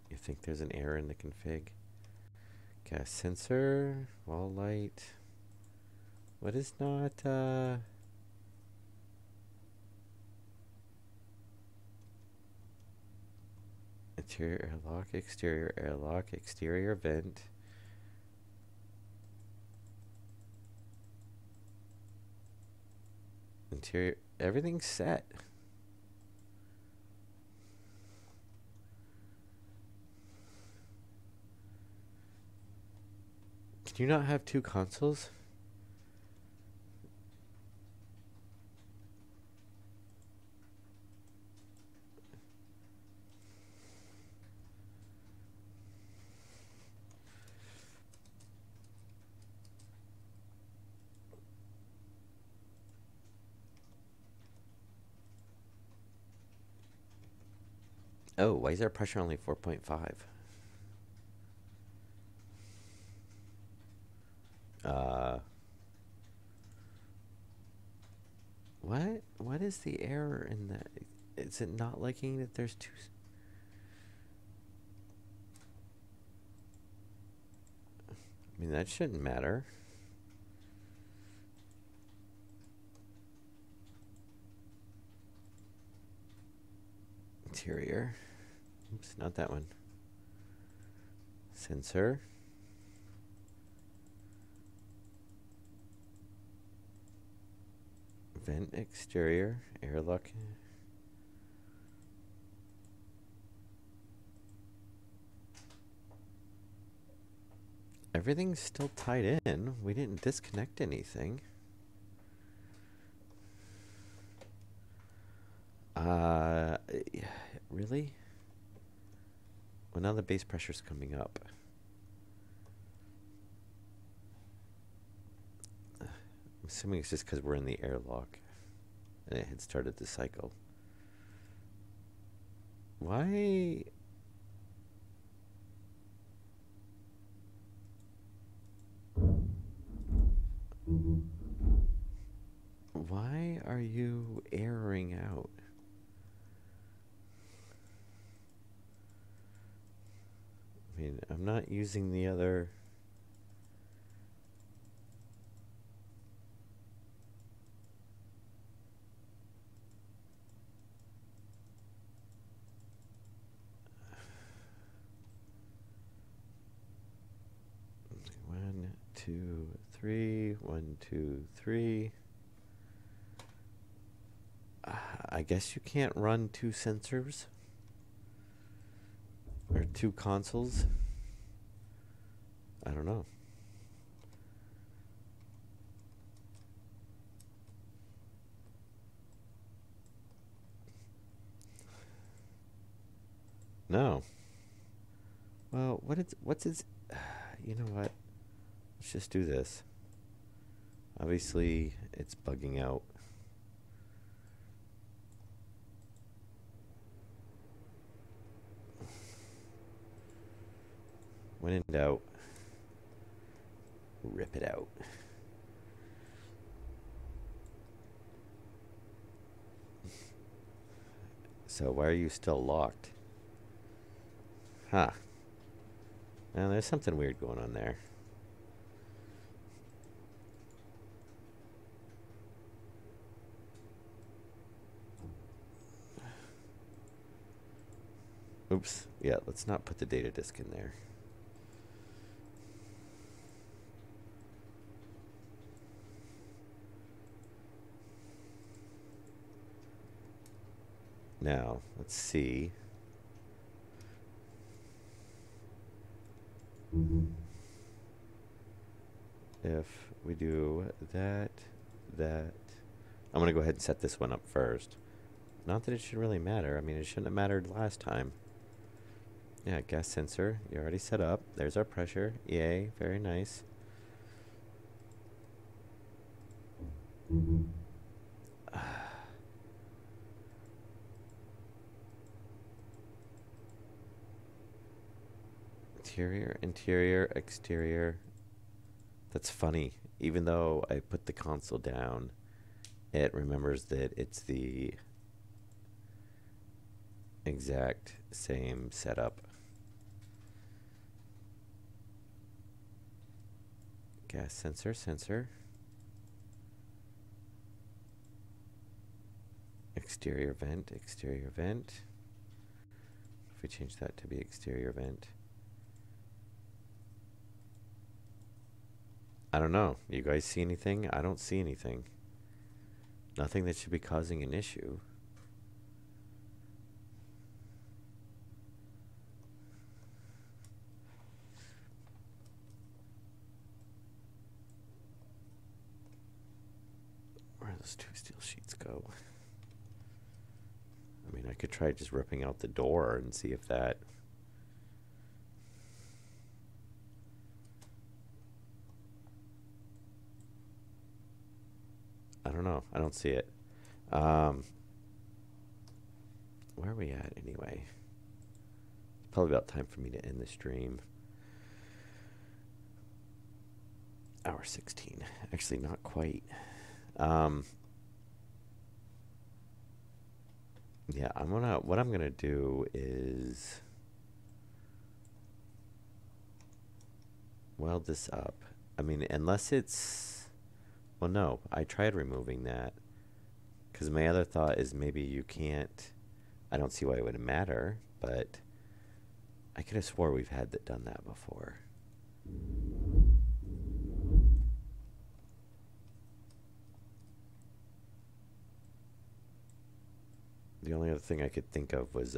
You think there's an error in the config? Gas sensor, wall light. What is not, interior airlock, exterior vent. Interior, everything's set. Can you not have two consoles? Oh, why is our pressure only 4.5? What? What is the error in that? Is it not liking that there's two? I mean, that shouldn't matter. Interior. Oops, not that one. Sensor. Vent exterior. Airlock. Everything's still tied in. We didn't disconnect anything. Really? Well, now the base pressure's coming up. I'm assuming it's just because we're in the airlock and it had started the cycle. Why? Why are you erroring out? I mean, I'm not using the other. One, two, three. 1, 2, 3. I guess you can't run two sensors or two consoles. I don't know. No. Well, what's its? You know what? Let's just do this. Obviously, it's bugging out. When in doubt, rip it out. So why are you still locked? Huh. Now there's something weird going on there. Oops. Yeah, let's not put the data disk in there. Now, let's see. If we do that. I'm going to go ahead and set this one up first. Not that it should really matter. I mean, it shouldn't have mattered last time. Yeah, gas sensor. You already set up. There's our pressure. Yay. Very nice. Interior, exterior. That's funny. Even though I put the console down, it remembers that it's the exact same setup. Gas sensor. Exterior vent. If we change that to be exterior vent. I don't know. You guys see anything? I don't see anything. Nothing that should be causing an issue. Where do those two steel sheets go? I mean, I could try just ripping out the door and see if that... I don't know. I don't see it. Where are we at anyway? It's probably about time for me to end the stream. Hour 16. Actually, not quite. Yeah, what I'm gonna do is weld this up. I mean, unless it's, well, no, I tried removing that because my other thought is maybe you can't. I don't see why it would matter, but I could have swore we've had done that before. The only other thing I could think of was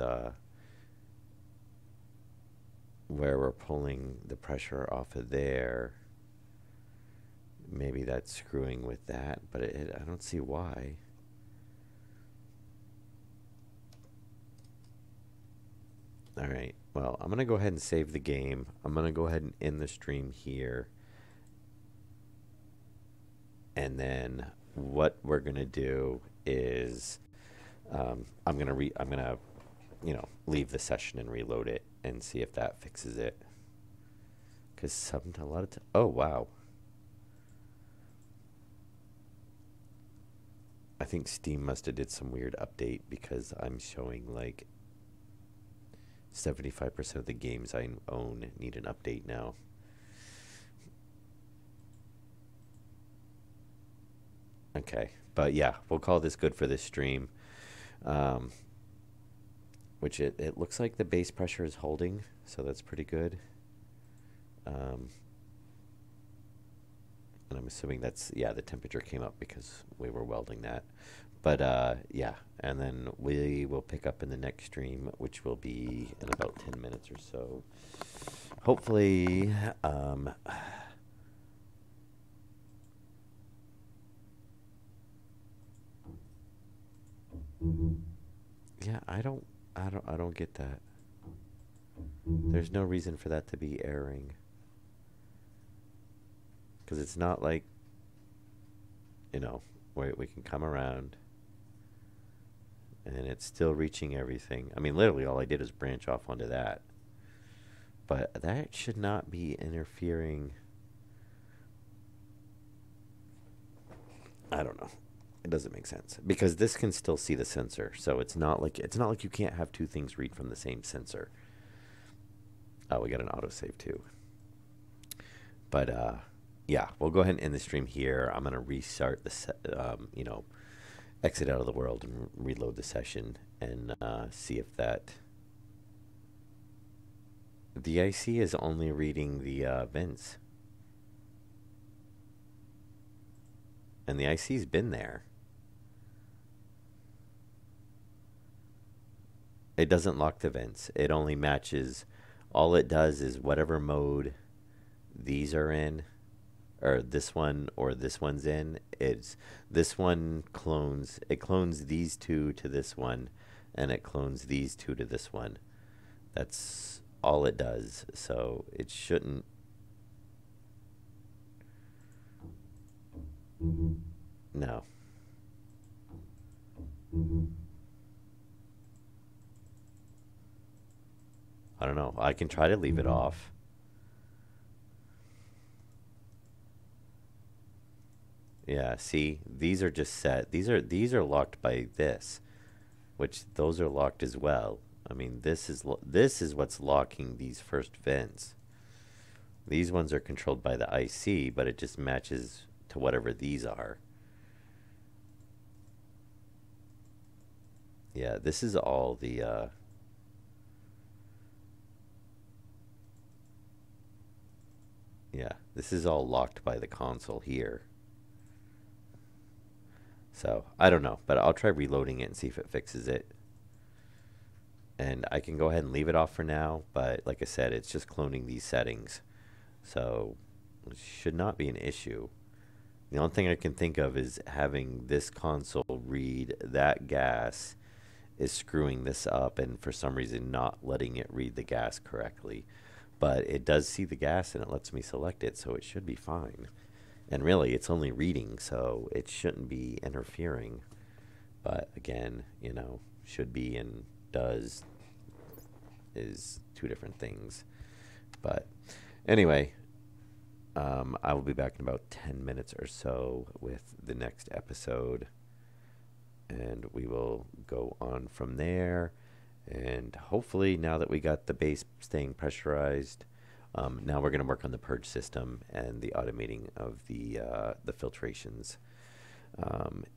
where we're pulling the pressure off of there. Maybe that's screwing with that, but I don't see why. All right, well, I'm going to go ahead and save the game. I'm going to go ahead and end the stream here. And then what we're going to do is I'm going to you know, leave the session and reload it and see if that fixes it. Because a lot of oh, wow. I think Steam must have did some weird update because I'm showing like 75% of the games I own need an update now. Okay, but yeah, we'll call this good for this stream. Which it looks like the base pressure is holding, so that's pretty good. And I'm assuming that's, yeah, the temperature came up because we were welding that. But yeah, and then we will pick up in the next stream, which will be in about 10 minutes or so. Hopefully, yeah, I don't get that. There's no reason for that to be erroring. Because it's not like, you know, we can come around and it's still reaching everything. I mean, literally all I did is branch off onto that. But that should not be interfering. I don't know. It doesn't make sense because this can still see the sensor. So it's not like you can't have two things read from the same sensor. Oh, we got an autosave too. But yeah, we'll go ahead and end the stream here. I'm gonna restart the you know, exit out of the world and reload the session and see if that. The IC is only reading the vents, and the IC's been there. It doesn't lock the vents. It only matches. All it does is whatever mode these are in, or this one's in, it's this one clones. It clones these two to this one, and it clones these two to this one. That's all it does. So it shouldn't. No. I don't know. I can try to leave it off. Yeah, see, these are just set. These are locked by this, which those are locked as well. I mean, this is what's locking these first vents. These ones are controlled by the IC, but it just matches to whatever these are. Yeah, this is all the yeah, this is all locked by the console here. So I don't know, but I'll try reloading it and see if it fixes it. And I can go ahead and leave it off for now, but like I said, it's just cloning these settings. So it should not be an issue. The only thing I can think of is having this console read that gas is screwing this up and for some reason not letting it read the gas correctly. But it does see the gas and it lets me select it, so it should be fine. And really, it's only reading, so it shouldn't be interfering. But again, should be and does is two different things. But anyway, I will be back in about 10 minutes or so with the next episode. And we will go on from there. And hopefully, now that we got the base staying pressurized, now we're going to work on the purge system and the automating of the filtrations. And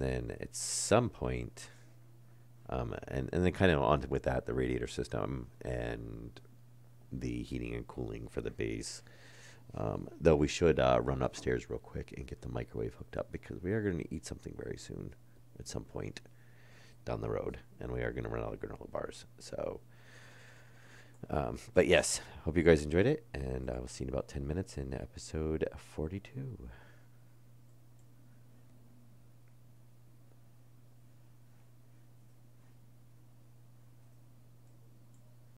then at some point, and then kind of on with that, the radiator system and the heating and cooling for the base. Though we should run upstairs real quick and get the microwave hooked up because we are going to eat something very soon at some point down the road, and we are going to run out of granola bars. So, but yes, hope you guys enjoyed it, and I will see you in about 10 minutes in episode 42.